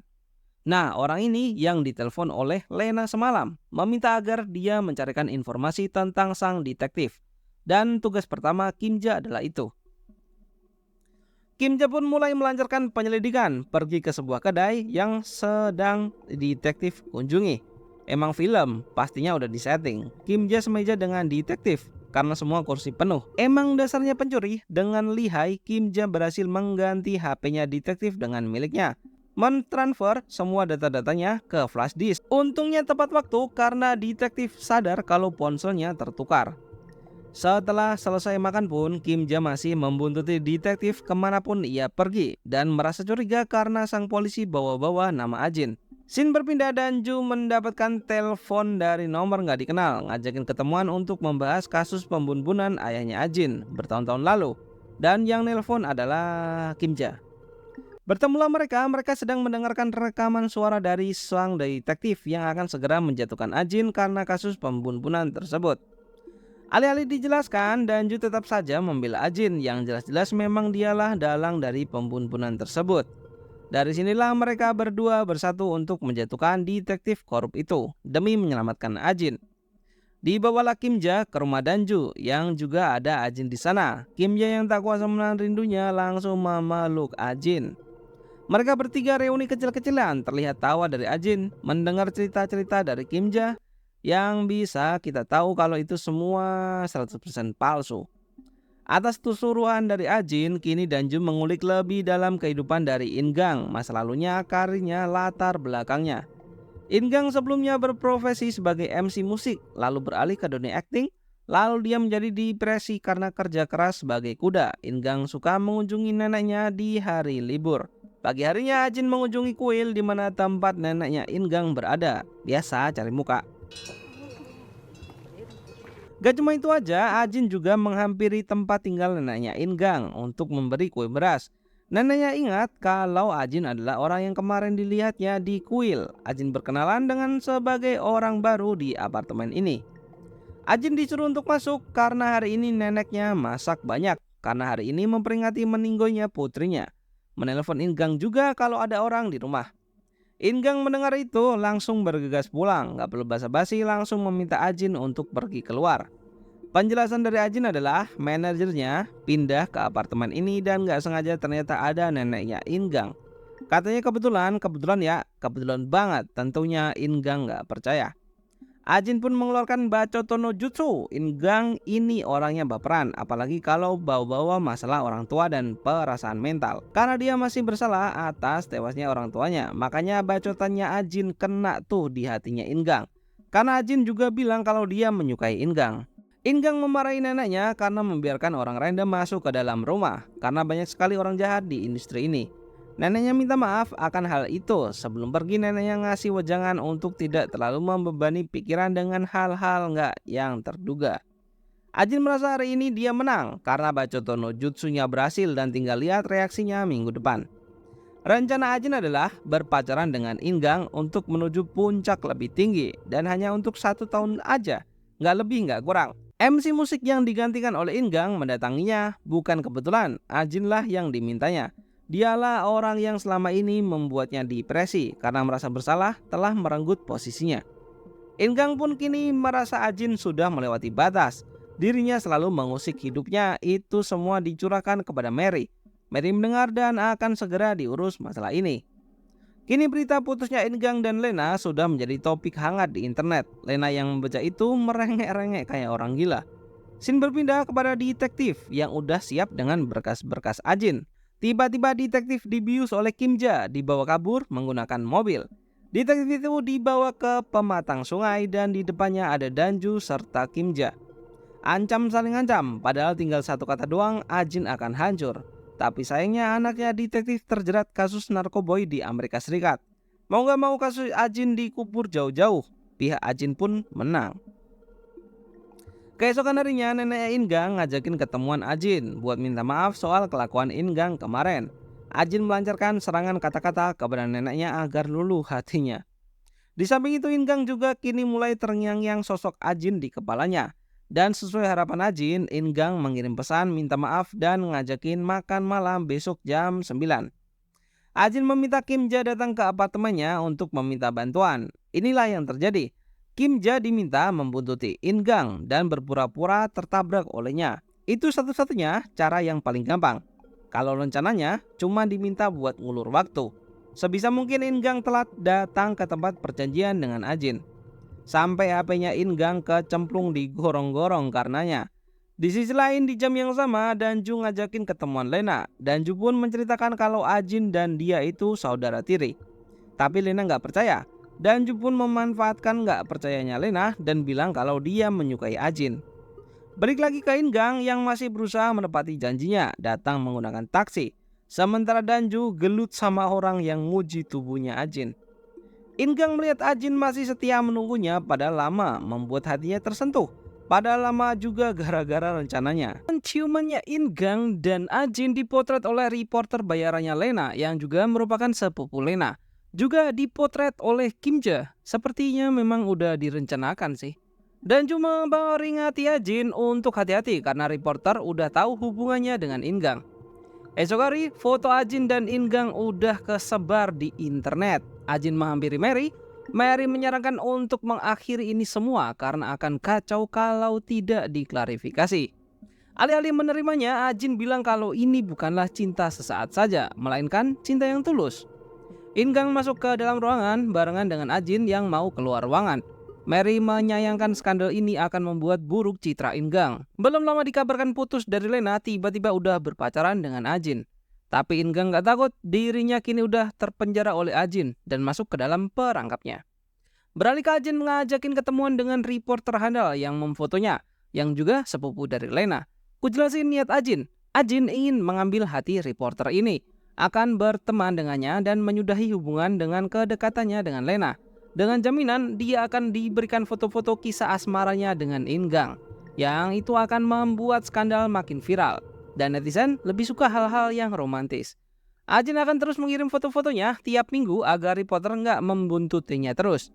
Nah, orang ini yang ditelepon oleh Lena semalam meminta agar dia mencarikan informasi tentang sang detektif. Dan tugas pertama Kimja adalah itu. Kimja pun mulai melancarkan penyelidikan, pergi ke sebuah kedai yang sedang detektif kunjungi. Emang film, pastinya udah disetting. Kimja semeja dengan detektif karena semua kursi penuh. Emang dasarnya pencuri, dengan lihai Kimja berhasil mengganti HP-nya detektif dengan miliknya, mentransfer semua data-datanya ke flash disk. Untungnya tepat waktu karena detektif sadar kalau ponselnya tertukar. Setelah selesai makan pun, Kimja masih membuntuti detektif kemanapun ia pergi dan merasa curiga karena sang polisi bawa-bawa nama Ajin. Scene berpindah dan Ju mendapatkan telepon dari nomor nggak dikenal, ngajakin ketemuan untuk membahas kasus pembunuhan ayahnya Ajin bertahun-tahun lalu. Dan yang nelpon adalah Kimja. Bertemulah mereka sedang mendengarkan rekaman suara dari sang detektif yang akan segera menjatuhkan Ajin karena kasus pembunuhan tersebut. Alih-alih dijelaskan, Danju tetap saja membela Ajin yang jelas-jelas memang dialah dalang dari pembunuhan tersebut. Dari sinilah mereka berdua bersatu untuk menjatuhkan detektif korup itu demi menyelamatkan Ajin. Dibawalah Kimja ke rumah Danju yang juga ada Ajin di sana. Kimja yang tak kuasa menahan rindunya langsung memeluk Ajin. Mereka bertiga reuni kecil-kecilan, terlihat tawa dari Ajin, mendengar cerita-cerita dari Kimja yang bisa kita tahu kalau itu semua 100% palsu. Atas suruhan dari Ajin, kini Danju mengulik lebih dalam kehidupan dari Ingang, masa lalunya, karirnya, latar belakangnya. Ingang sebelumnya berprofesi sebagai MC musik, lalu beralih ke dunia akting, lalu dia menjadi depresi karena kerja keras sebagai kuda. Ingang suka mengunjungi neneknya di hari libur. Pagi harinya Ajin mengunjungi kuil di mana tempat neneknya Ingang berada. Biasa cari muka. Gak cuma itu aja, Ajin juga menghampiri tempat tinggal neneknya Ingang untuk memberi kue beras. Neneknya ingat kalau Ajin adalah orang yang kemarin dilihatnya di kuil. Ajin berkenalan dengan sebagai orang baru di apartemen ini. Ajin disuruh untuk masuk karena hari ini neneknya masak banyak. Karena hari ini memperingati meninggalnya putrinya. Menelpon Ingang juga kalau ada orang di rumah. Ingang mendengar itu langsung bergegas pulang. Gak perlu basa-basi, langsung meminta Ajin untuk pergi keluar. Penjelasan dari Ajin adalah manajernya pindah ke apartemen ini dan gak sengaja ternyata ada neneknya Ingang. Katanya kebetulan banget. Tentunya Ingang gak percaya. Ajin pun mengeluarkan Bachoto no Jutsu. Ingang ini orangnya baperan, apalagi kalau bawa-bawa masalah orang tua dan perasaan mental. Karena dia masih bersalah atas tewasnya orang tuanya, makanya bacotannya Ajin kena tuh di hatinya Ingang. Karena Ajin juga bilang kalau dia menyukai Ingang. Ingang memarahi neneknya karena membiarkan orang random masuk ke dalam rumah, karena banyak sekali orang jahat di industri ini. Neneknya minta maaf akan hal itu. Sebelum pergi, neneknya ngasih wejangan untuk tidak terlalu membebani pikiran dengan hal-hal nggak yang terduga. Ajin merasa hari ini dia menang karena Bachoto no Jutsunya berhasil dan tinggal lihat reaksinya minggu depan. Rencana Ajin adalah berpacaran dengan Ingang untuk menuju puncak lebih tinggi dan hanya untuk 1 tahun aja, nggak lebih nggak kurang. MC musik yang digantikan oleh Ingang mendatanginya bukan kebetulan, Ajinlah yang dimintanya. Dialah orang yang selama ini membuatnya depresi karena merasa bersalah telah merenggut posisinya. Ingang pun kini merasa Ajin sudah melewati batas. Dirinya selalu mengusik hidupnya, itu semua dicurahkan kepada Mary. Mary mendengar dan akan segera diurus masalah ini. Kini berita putusnya Ingang dan Lena sudah menjadi topik hangat di internet. Lena yang membaca itu merengek-rengek kayak orang gila. Scene berpindah kepada detektif yang udah siap dengan berkas-berkas Ajin. Tiba-tiba detektif dibius oleh Kimja, dibawa kabur menggunakan mobil. Detektif itu dibawa ke pematang sungai dan di depannya ada Danju serta Kimja. Ancam saling ancam, padahal tinggal satu kata doang Ajin akan hancur. Tapi sayangnya anaknya detektif terjerat kasus narkoboy di Amerika Serikat. Mau gak mau kasus Ajin dikubur jauh-jauh, pihak Ajin pun menang. Keesokan harinya nenek Ingang ngajakin ketemuan Ajin buat minta maaf soal kelakuan Ingang kemarin. Ajin melancarkan serangan kata-kata kepada neneknya agar luluh hatinya. Di samping itu Ingang juga kini mulai terngiang-ngiang sosok Ajin di kepalanya. Dan sesuai harapan Ajin, Ingang mengirim pesan minta maaf dan ngajakin makan malam besok jam 9. Ajin meminta Kimja datang ke apartemennya untuk meminta bantuan. Inilah yang terjadi. Kimja diminta membuntuti Ingang dan berpura-pura tertabrak olehnya. Itu satu-satunya cara yang paling gampang. Kalau rencananya cuma diminta buat ngulur waktu. Sebisa mungkin Ingang telat datang ke tempat perjanjian dengan Ajin. Sampai HP-nya Ingang kecemplung digorong-gorong karenanya. Di sisi lain di jam yang sama Danju ngajakin ketemuan Lena. Danju pun menceritakan kalau Ajin dan dia itu saudara tiri. Tapi Lena gak percaya. Danju pun memanfaatkan gak percayanya Lena dan bilang kalau dia menyukai Ajin. Balik lagi ke Ingang yang masih berusaha menepati janjinya datang menggunakan taksi. Sementara Danju gelut sama orang yang nguji tubuhnya Ajin. Ingang melihat Ajin masih setia menunggunya padahal lama membuat hatinya tersentuh. Padahal lama juga gara-gara rencananya. Ciumannya Ingang dan Ajin dipotret oleh reporter bayarannya Lena yang juga merupakan sepupu Lena. Juga dipotret oleh Kimja. Sepertinya memang udah direncanakan sih. Dan cuma memperingati Ajin untuk hati-hati karena reporter udah tahu hubungannya dengan Ingang. Esok hari foto Ajin dan Ingang udah kesebar di internet. Ajin menghampiri Mary. Mary menyarankan untuk mengakhiri ini semua karena akan kacau kalau tidak diklarifikasi. Alih-alih menerimanya, Ajin bilang kalau ini bukanlah cinta sesaat saja, melainkan cinta yang tulus. Ingang masuk ke dalam ruangan barengan dengan Ajin yang mau keluar ruangan. Mary menyayangkan skandal ini akan membuat buruk citra Ingang. Belum lama dikabarkan putus dari Lena, tiba-tiba udah berpacaran dengan Ajin. Tapi Ingang gak takut, dirinya kini udah terpenjara oleh Ajin dan masuk ke dalam perangkapnya. Beralih ke Ajin mengajakin ketemuan dengan reporter handal yang memfotonya, yang juga sepupu dari Lena. Kujelasin niat Ajin. Ajin ingin mengambil hati reporter ini, akan berteman dengannya dan menyudahi hubungan dengan kedekatannya dengan Lena. Dengan jaminan dia akan diberikan foto-foto kisah asmaranya dengan Ingang, yang itu akan membuat skandal makin viral. Dan netizen lebih suka hal-hal yang romantis. Ajin akan terus mengirim foto-fotonya tiap minggu agar reporter nggak membuntutinya terus.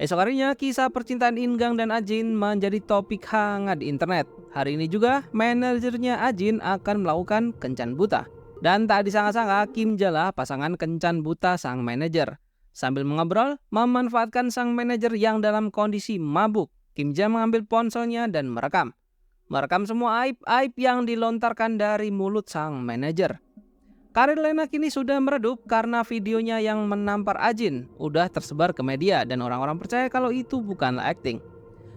Esok harinya kisah percintaan Ingang dan Ajin menjadi topik hangat di internet. Hari ini juga manajernya Ajin akan melakukan kencan buta. Dan tak disangka-sangka Kim Jala pasangan kencan buta sang manajer. Sambil mengobrol, memanfaatkan sang manajer yang dalam kondisi mabuk, Kim Ja mengambil ponselnya dan merekam. Merekam semua aib-aib yang dilontarkan dari mulut sang manajer. Karir Lena kini sudah meredup karena videonya yang menampar Ajin udah tersebar ke media dan orang-orang percaya kalau itu bukanlah acting.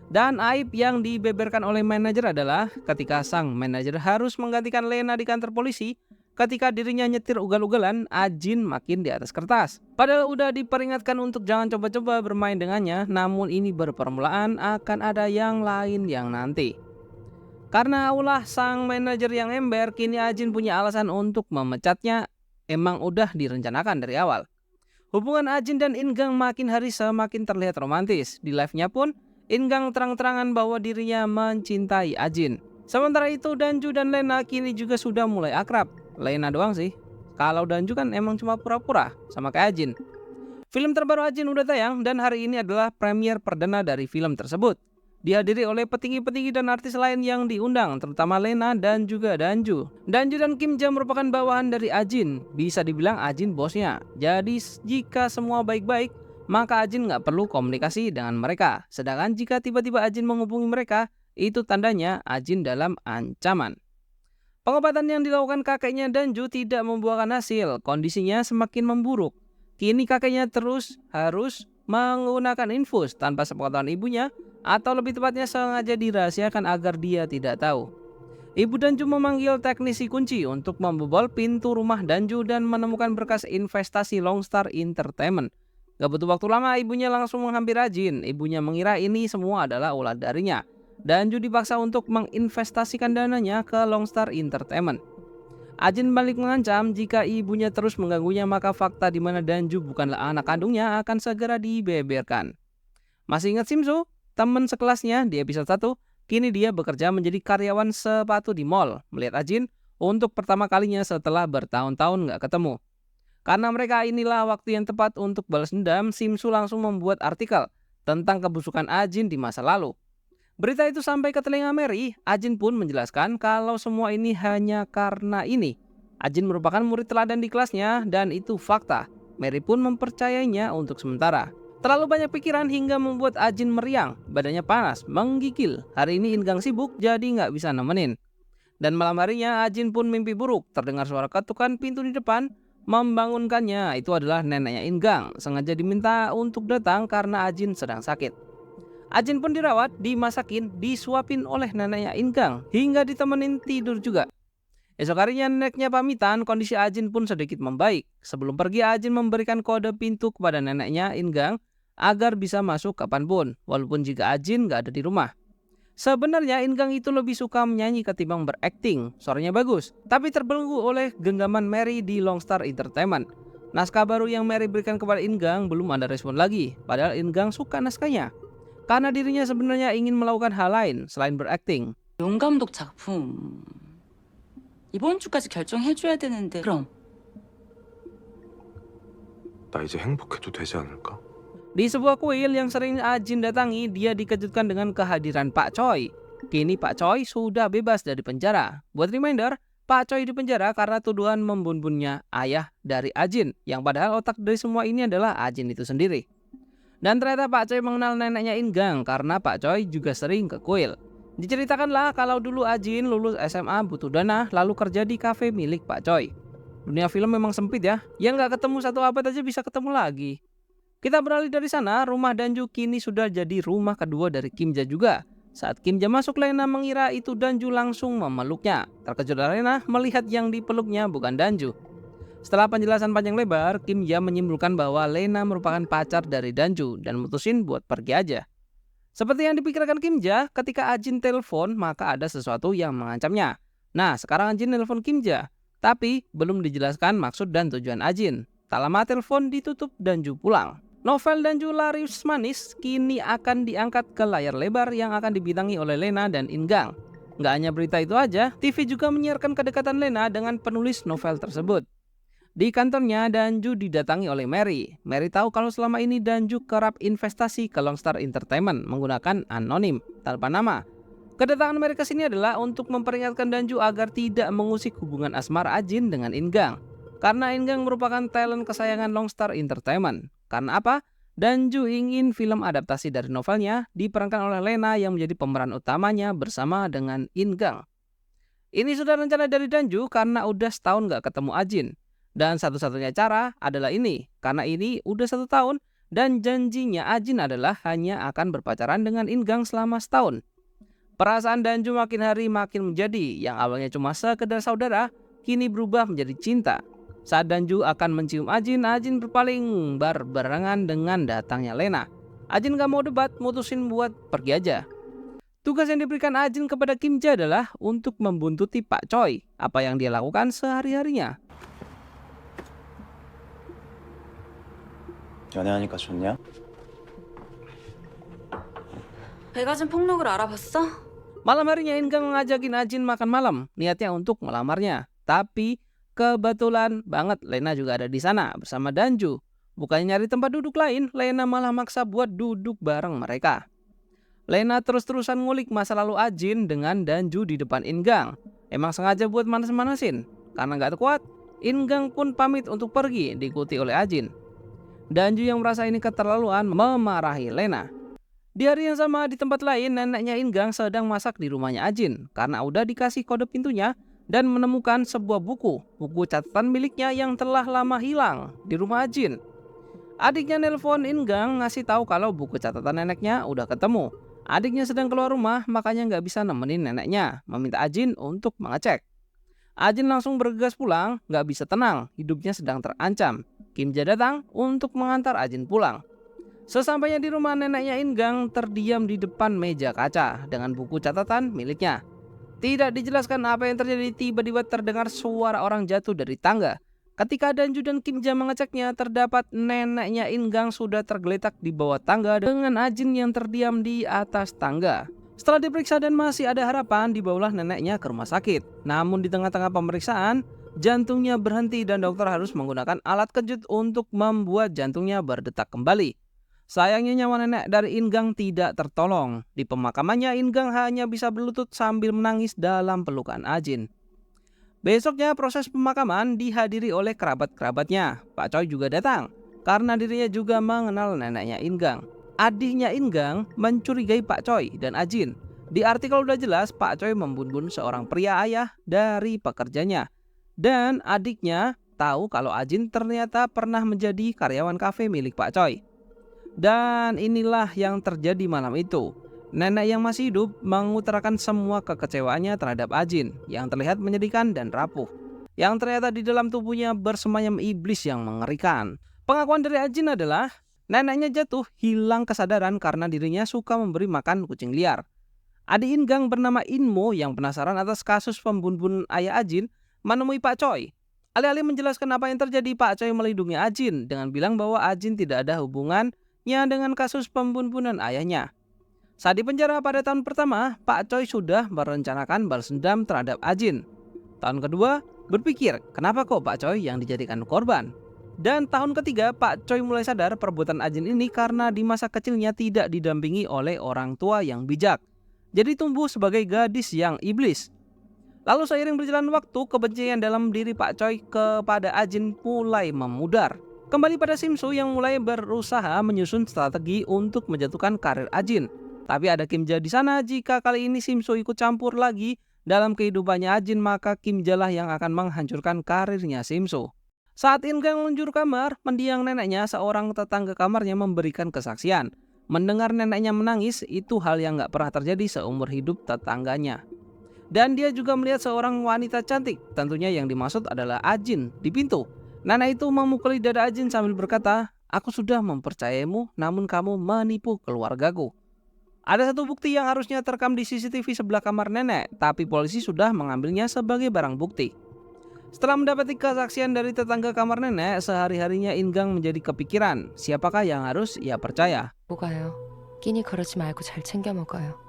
Dan aib yang dibeberkan oleh manajer adalah ketika sang manajer harus menggantikan Lena di kantor polisi, ketika dirinya nyetir ugal-ugalan, Ajin makin di atas kertas. Padahal udah diperingatkan untuk jangan coba-coba bermain dengannya, namun ini berpermulaan akan ada yang lain yang nanti. Karena ulah sang manajer yang ember, kini Ajin punya alasan untuk memecatnya. Emang udah direncanakan dari awal. Hubungan Ajin dan Ingang makin hari semakin terlihat romantis. Di live-nya pun, Ingang terang-terangan bahwa dirinya mencintai Ajin. Sementara itu Danju dan Lena kini juga sudah mulai akrab. Lena doang sih. Kalau Danju kan emang cuma pura-pura sama kayak Ajin. Film terbaru Ajin udah tayang dan hari ini adalah premier perdana dari film tersebut. Dihadiri oleh petinggi-petinggi dan artis lain yang diundang, terutama Lena dan juga Danju. Danju dan Kim Ja merupakan bawahan dari Ajin. Bisa dibilang Ajin bosnya. Jadi jika semua baik-baik, maka Ajin nggak perlu komunikasi dengan mereka. Sedangkan jika tiba-tiba Ajin menghubungi mereka, itu tandanya Ajin dalam ancaman. Pengobatan yang dilakukan kakeknya Danju tidak membuahkan hasil. Kondisinya semakin memburuk. Kini kakeknya terus harus menggunakan infus tanpa sepengetahuan ibunya, atau lebih tepatnya sengaja dirahasiakan agar dia tidak tahu. Ibu Danju memanggil teknisi kunci untuk membobol pintu rumah Danju dan menemukan berkas investasi Longstar Entertainment Gak butuh waktu lama, ibunya langsung menghampiri Ajin. Ibunya mengira ini semua adalah ulah darinya. Danju dipaksa untuk menginvestasikan dananya ke Longstar Entertainment. Ajin balik mengancam jika ibunya terus mengganggunya, maka fakta di mana Danju bukanlah anak kandungnya akan segera dibeberkan. Masih ingat Simsu? Teman sekelasnya di episode 1, kini dia bekerja menjadi karyawan sepatu di mall. Melihat Ajin untuk pertama kalinya setelah bertahun-tahun gak ketemu. Karena mereka inilah waktu yang tepat untuk balas dendam, Simsu langsung membuat artikel tentang kebusukan Ajin di masa lalu. Berita itu sampai ke telinga Mary. Ajin pun menjelaskan kalau semua ini hanya karena ini. Ajin merupakan murid teladan di kelasnya dan itu fakta. Mary pun mempercayainya untuk sementara. Terlalu banyak pikiran hingga membuat Ajin meriang, badannya panas, menggigil. Hari ini Ingang sibuk jadi nggak bisa nemenin. Dan malam harinya Ajin pun mimpi buruk. Terdengar suara ketukan pintu di depan. Membangunkannya itu adalah neneknya Ingang. Sengaja diminta untuk datang karena Ajin sedang sakit. Ajin pun dirawat, dimasakin, disuapin oleh neneknya Ingang hingga ditemenin tidur juga. Esok harinya neneknya pamitan, kondisi Ajin pun sedikit membaik. Sebelum pergi, Ajin memberikan kode pintu kepada neneknya Ingang agar bisa masuk kapanpun, walaupun jika Ajin gak ada di rumah. Sebenarnya Ingang itu lebih suka menyanyi ketimbang berakting, suaranya bagus, tapi terbelenggu oleh genggaman Mary di Longstar Entertainment. Naskah baru yang Mary berikan kepada Ingang belum ada respon lagi, padahal Ingang suka naskahnya. Karena dirinya sebenarnya ingin melakukan hal lain selain berakting. 용 감독 작품 이번 주까지 결정해줘야 되는데 그럼 나 이제 행복해도 되지 않을까? Di sebuah kuil yang sering Ajin datangi, dia dikejutkan dengan kehadiran Pak Choi. Kini Pak Choi sudah bebas dari penjara. Buat reminder, Pak Choi di penjara karena tuduhan membunuhnya ayah dari Ajin, yang padahal otak dari semua ini adalah Ajin itu sendiri. Dan ternyata Pak Choi mengenal neneknya Ingang karena Pak Choi juga sering ke kuil. Diceritakanlah kalau dulu Ajin lulus SMA butuh dana lalu kerja di kafe milik Pak Choi. Dunia film memang sempit ya, yang gak ketemu satu abad aja bisa ketemu lagi. Kita beralih dari sana, rumah Danju kini sudah jadi rumah kedua dari Kim Ja juga. Saat Kim Ja masuk, Lena mengira itu Danju langsung memeluknya. Terkejut Lena melihat yang dipeluknya bukan Danju. Setelah penjelasan panjang lebar, Kim Ja menyimpulkan bahwa Lena merupakan pacar dari Danju dan mutusin buat pergi aja. Seperti yang dipikirkan Kim Ja, ketika Ajin telepon maka ada sesuatu yang mengancamnya. Nah, sekarang Ajin telepon Kim Ja, tapi belum dijelaskan maksud dan tujuan Ajin. Tak lama telepon ditutup, Danju pulang. Novel Danju Laris Manis kini akan diangkat ke layar lebar yang akan dibintangi oleh Lena dan Ingang. Nggak hanya berita itu aja, TV juga menyiarkan kedekatan Lena dengan penulis novel tersebut. Di kantornya, Danju didatangi oleh Mary. Mary tahu kalau selama ini Danju kerap investasi ke Longstar Entertainment menggunakan anonim, tanpa nama. Kedatangan Mary ke sini adalah untuk memperingatkan Danju agar tidak mengusik hubungan asmara Ajin dengan Ingang. Karena Ingang merupakan talent kesayangan Longstar Entertainment. Karena apa? Danju ingin film adaptasi dari novelnya diperankan oleh Lena yang menjadi pemeran utamanya bersama dengan Ingang. Ini sudah rencana dari Danju karena udah setahun gak ketemu Ajin. Dan satu-satunya cara adalah ini, karena ini udah 1 tahun dan janjinya Ajin adalah hanya akan berpacaran dengan Ingang selama setahun. Perasaan Danju makin hari makin menjadi, yang awalnya cuma sekedar saudara, kini berubah menjadi cinta. Saat Danju akan mencium Ajin, Ajin berpaling berbarengan dengan datangnya Lena. Ajin gak mau debat, mutusin buat pergi aja. Tugas yang diberikan Ajin kepada Kim Ja adalah untuk membuntuti Pak Choi, apa yang dia lakukan sehari-harinya. 연애하니까 좋냐? 배가진 폭력을 알아봤어? Malam harinya Ingang mengajakin Ajin makan malam, niatnya untuk melamarnya. Tapi kebetulan banget Lena juga ada di sana bersama Danju. Bukannya nyari tempat duduk lain, Lena malah maksa buat duduk bareng mereka. Lena terus-terusan ngulik masa lalu Ajin dengan Danju di depan Ingang. Emang sengaja buat manas-manasin. Karena gak kuat, Ingang pun pamit untuk pergi diikuti oleh Ajin. Danju yang merasa ini keterlaluan memarahi Lena. Di hari yang sama di tempat lain, neneknya Ingang sedang masak di rumahnya Ajin karena udah dikasih kode pintunya dan menemukan sebuah buku catatan miliknya yang telah lama hilang di rumah Ajin. Adiknya nelpon Ingang ngasih tahu kalau buku catatan neneknya udah ketemu. Adiknya sedang keluar rumah makanya nggak bisa nemenin neneknya, meminta Ajin untuk mengecek. Ajin langsung bergegas pulang, nggak bisa tenang, hidupnya sedang terancam. Kim Ja datang untuk mengantar Ajin pulang. Sesampainya di rumah, neneknya Ingang terdiam di depan meja kaca dengan buku catatan miliknya. Tidak dijelaskan apa yang terjadi, tiba-tiba terdengar suara orang jatuh dari tangga. Ketika Danju dan Kim Ja mengeceknya, terdapat neneknya Ingang sudah tergeletak di bawah tangga dengan Ajin yang terdiam di atas tangga. Setelah diperiksa dan masih ada harapan, dibawalah neneknya ke rumah sakit. Namun di tengah-tengah pemeriksaan, jantungnya berhenti dan dokter harus menggunakan alat kejut untuk membuat jantungnya berdetak kembali. Sayangnya nyawa nenek dari Ingang tidak tertolong. Di pemakamannya, Ingang hanya bisa berlutut sambil menangis dalam pelukan Ajin. Besoknya proses pemakaman dihadiri oleh kerabat-kerabatnya. Pak Choi juga datang karena dirinya juga mengenal neneknya Ingang. Adiknya Ingang mencurigai Pak Choi dan Ajin. Di artikel udah jelas Pak Choi membunuh seorang pria ayah dari pekerjanya. Dan adiknya tahu kalau Ajin ternyata pernah menjadi karyawan kafe milik Pak Choi. Dan inilah yang terjadi malam itu. Nenek yang masih hidup mengutarakan semua kekecewaannya terhadap Ajin yang terlihat menyedihkan dan rapuh. Yang ternyata di dalam tubuhnya bersemayam iblis yang mengerikan. Pengakuan dari Ajin adalah neneknya jatuh hilang kesadaran karena dirinya suka memberi makan kucing liar. Adik Ingang bernama Inmo yang penasaran atas kasus pembunuhan ayah Ajin menemui Pak Choi. Alih-alih menjelaskan apa yang terjadi, Pak Choi melindungi Ajin dengan bilang bahwa Ajin tidak ada hubungannya dengan kasus pembunuhan ayahnya. Saat di penjara pada tahun pertama, Pak Choi sudah merencanakan balas dendam terhadap Ajin. Tahun kedua, berpikir kenapa kok Pak Choi yang dijadikan korban. Dan tahun ketiga, Pak Choi mulai sadar perbuatan Ajin ini karena di masa kecilnya tidak didampingi oleh orang tua yang bijak. Jadi tumbuh sebagai gadis yang iblis. Lalu seiring berjalan waktu, kebencian dalam diri Pak Choi kepada Ajin mulai memudar. Kembali pada Simsu yang mulai berusaha menyusun strategi untuk menjatuhkan karir Ajin. Tapi ada Kim Ja di sana. Jika kali ini Simsu ikut campur lagi dalam kehidupannya Ajin, maka Kim Ja lah yang akan menghancurkan karirnya Simsu. Saat Ingang menuju kamar, mendiang neneknya, seorang tetangga kamarnya memberikan kesaksian. Mendengar neneknya menangis, itu hal yang gak pernah terjadi seumur hidup tetangganya. Dan dia juga melihat seorang wanita cantik, tentunya yang dimaksud adalah Ajin, di pintu. Nenek itu memukuli dada Ajin sambil berkata, "Aku sudah mempercayaimu, namun kamu menipu keluargaku." Ada satu bukti yang harusnya terekam di CCTV sebelah kamar nenek, tapi polisi sudah mengambilnya sebagai barang bukti. Setelah mendapati kesaksian dari tetangga kamar nenek, sehari-harinya Ingang menjadi kepikiran, siapakah yang harus ia percaya. 뭐가요? 끼니 거르지 말고 잘 챙겨 먹어요.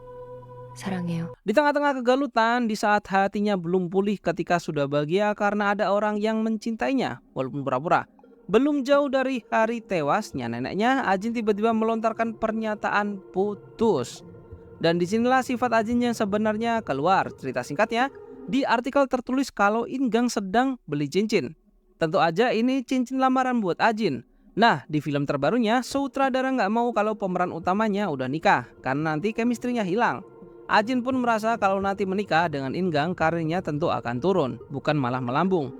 사랑해요. Di tengah-tengah kegalutan, di saat hatinya belum pulih ketika sudah bahagia karena ada orang yang mencintainya, walaupun pura-pura. Belum jauh dari hari tewasnya neneknya, Ajin tiba-tiba melontarkan pernyataan putus. Dan disinilah sifat Ajin yang sebenarnya keluar. Cerita singkatnya, di artikel tertulis kalau Ingang sedang beli cincin. Tentu aja ini cincin lamaran buat Ajin. Nah, di film terbarunya, sutradara nggak mau kalau pemeran utamanya udah nikah, karena nanti chemistry-nya hilang. Ajin pun merasa kalau nanti menikah dengan Ingang, karirnya tentu akan turun, bukan malah melambung.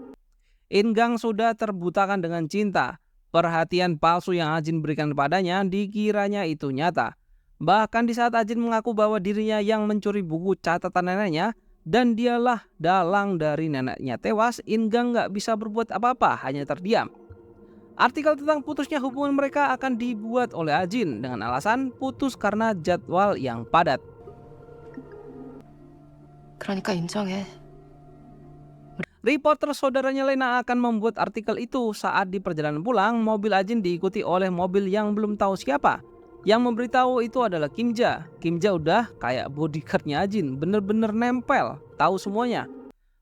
Ingang sudah terbutakan dengan cinta. Perhatian palsu yang Ajin berikan padanya dikiranya itu nyata. Bahkan di saat Ajin mengaku bahwa dirinya yang mencuri buku catatan neneknya dan dialah dalang dari neneknya tewas, Ingang nggak bisa berbuat apa-apa, hanya terdiam. Artikel tentang putusnya hubungan mereka akan dibuat oleh Ajin dengan alasan putus karena jadwal yang padat. 그러니까 인정해. Reporter saudaranya Lena akan membuat artikel itu. Saat di perjalanan pulang, mobil Ajin diikuti oleh mobil yang belum tahu siapa. Yang memberitahu itu adalah Kim Ja. Kim Ja udah kayak bodyguardnya Ajin, bener-bener nempel, tahu semuanya.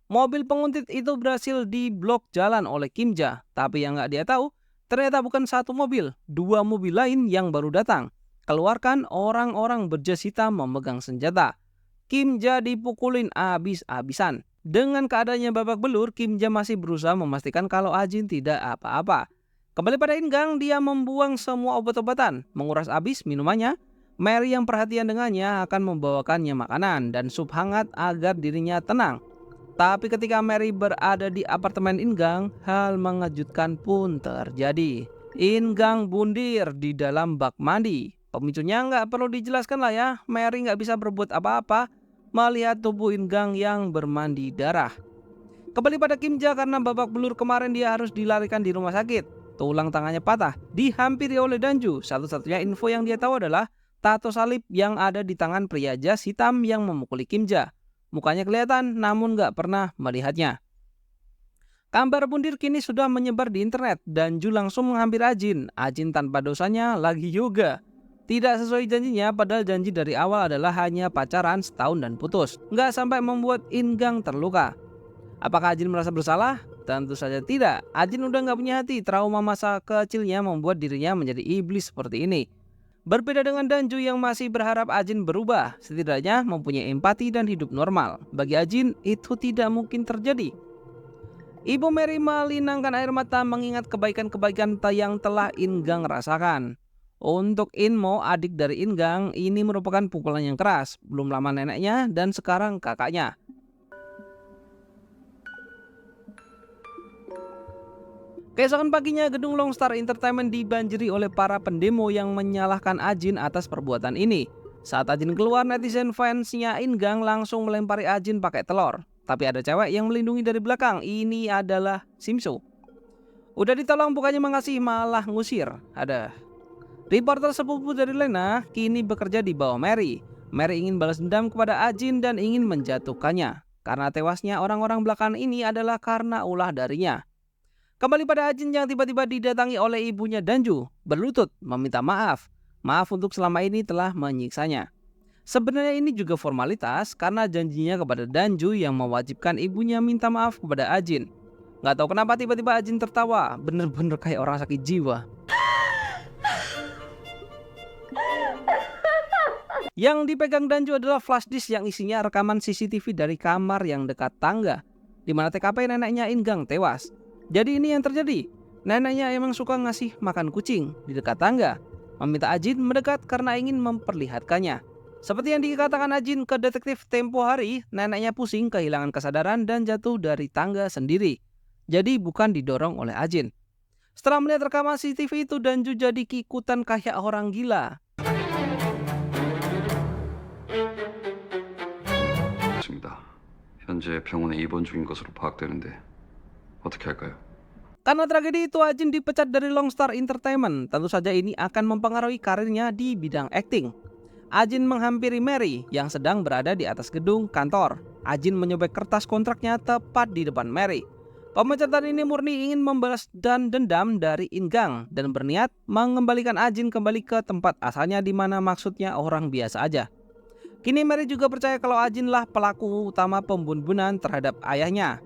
Mobil penguntit itu berhasil diblok jalan oleh Kim Ja. Tapi yang gak dia tahu, ternyata bukan satu mobil, dua mobil lain yang baru datang. Keluarkan orang-orang berjas hitam memegang senjata. Kim Ja dipukulin abis-abisan. Dengan keadaannya babak belur, Kim Ja masih berusaha memastikan kalau Ajin tidak apa-apa. Kembali pada Ingang, dia membuang semua obat-obatan, menguras habis minumannya. Mary yang perhatian dengannya akan membawakannya makanan dan sup hangat agar dirinya tenang. Tapi ketika Mary berada di apartemen Ingang, hal mengejutkan pun terjadi. Ingang bundir di dalam bak mandi. Pemicunya nggak perlu dijelaskan lah ya, Mary nggak bisa berbuat apa-apa melihat tubuh Ingang yang bermandi darah. Kembali pada Kim Ja, karena babak belur kemarin dia harus dilarikan di rumah sakit. tulang tangannya patah, dihampiri oleh Danju. Satu-satunya info yang dia tahu adalah tato salib yang ada di tangan pria jas hitam yang memukuli Kimja. Mukanya kelihatan namun gak pernah melihatnya. Kabar bundir kini sudah menyebar di internet. Danju langsung menghampiri Ajin. Ajin tanpa dosanya lagi yoga. Tidak sesuai janjinya, padahal janji dari awal adalah hanya pacaran setahun dan putus. Nggak sampai membuat Ingang terluka. Apakah Ajin merasa bersalah? Tentu saja tidak. Ajin udah nggak punya hati. Trauma masa kecilnya membuat dirinya menjadi iblis seperti ini. Berbeda dengan Danju yang masih berharap Ajin berubah, setidaknya mempunyai empati dan hidup normal. Bagi Ajin, itu tidak mungkin terjadi. Ibu Mary melinangkan air mata mengingat kebaikan-kebaikan yang telah Ingang rasakan. Untuk Inmo, adik dari Ingang, ini merupakan pukulan yang keras. Belum lama neneknya dan sekarang kakaknya. Keesokan paginya, gedung Longstar Entertainment dibanjiri oleh para pendemo yang menyalahkan Ajin atas perbuatan ini. Saat Ajin keluar, netizen fansnya Ingang langsung melempari Ajin pakai telur. Tapi ada cewek yang melindungi dari belakang. Ini adalah Simso. Udah ditolong bukannya mengasih, malah ngusir. Ada reporter sepupu dari Lena kini bekerja di bawah Mary. Mary ingin balas dendam kepada Ajin dan ingin menjatuhkannya. Karena tewasnya orang-orang belakangan ini adalah karena ulah darinya. Kembali pada Ajin yang tiba-tiba didatangi oleh ibunya Danju, berlutut meminta maaf. Maaf untuk selama ini telah menyiksanya. Sebenarnya ini juga formalitas karena janjinya kepada Danju yang mewajibkan ibunya minta maaf kepada Ajin. Gak tahu kenapa tiba-tiba Ajin tertawa, bener-bener kayak orang sakit jiwa. Yang dipegang Danju adalah flash disk yang isinya rekaman CCTV dari kamar yang dekat tangga, di mana TKP neneknya Ingang tewas. Jadi ini yang terjadi. Neneknya emang suka ngasih makan kucing di dekat tangga, meminta Ajin mendekat karena ingin memperlihatkannya. Seperti yang dikatakan Ajin ke detektif tempo hari, neneknya pusing, kehilangan kesadaran dan jatuh dari tangga sendiri. Jadi bukan didorong oleh Ajin. Setelah melihat rekaman CCTV itu, Danju jadi keikutan kayak orang gila. 현재 병원에 입원 중인 것으로 파악되는데 어떻게 할까요? Karena tragedi itu, Ajin dipecat dari Longstar Entertainment. Tentu saja ini akan mempengaruhi karirnya di bidang akting. Ajin menghampiri Mary yang sedang berada di atas gedung kantor. Ajin menyobek kertas kontraknya tepat di depan Mary. Pemecatan ini murni ingin membalas dan dendam dari Ingang dan berniat mengembalikan Ajin kembali ke tempat asalnya, di mana maksudnya orang biasa aja. Kini Mary juga percaya kalau Ajin lah pelaku utama pembunuhan terhadap ayahnya.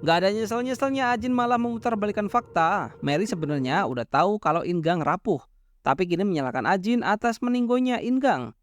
Gak ada nyesel-nyeselnya Ajin malah memutarbalikkan fakta. Mary sebenarnya udah tahu kalau Ingang rapuh, tapi kini menyalahkan Ajin atas meninggonya Ingang.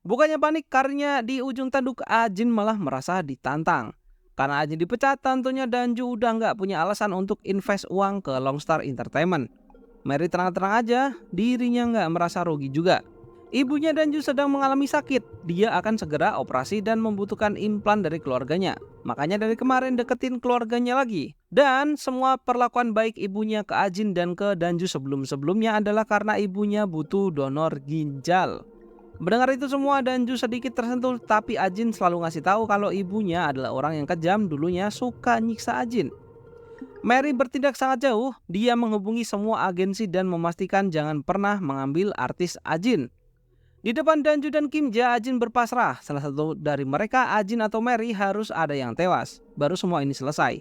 Bukannya panik karirnya di ujung tanduk, Ajin malah merasa ditantang. Karena Ajin dipecat, tentunya Danju udah gak punya alasan untuk invest uang ke Longstar Entertainment. Mary tenang-tenang aja, dirinya gak merasa rugi juga. Ibunya Danju sedang mengalami sakit. Dia akan segera operasi dan membutuhkan implan dari keluarganya. Makanya dari kemarin deketin keluarganya lagi. Dan semua perlakuan baik ibunya ke Ajin dan ke Danju sebelum-sebelumnya adalah karena ibunya butuh donor ginjal. Mendengar itu semua, Danju sedikit tersentuh, tapi Ajin selalu ngasih tahu kalau ibunya adalah orang yang kejam, dulunya suka nyiksa Ajin. Mary bertindak sangat jauh. Dia menghubungi semua agensi dan memastikan jangan pernah mengambil artis Ajin. Di depan Danju dan Kimja, Ajin berpasrah. Salah satu dari mereka, Ajin atau Mary, harus ada yang tewas. Baru semua ini selesai.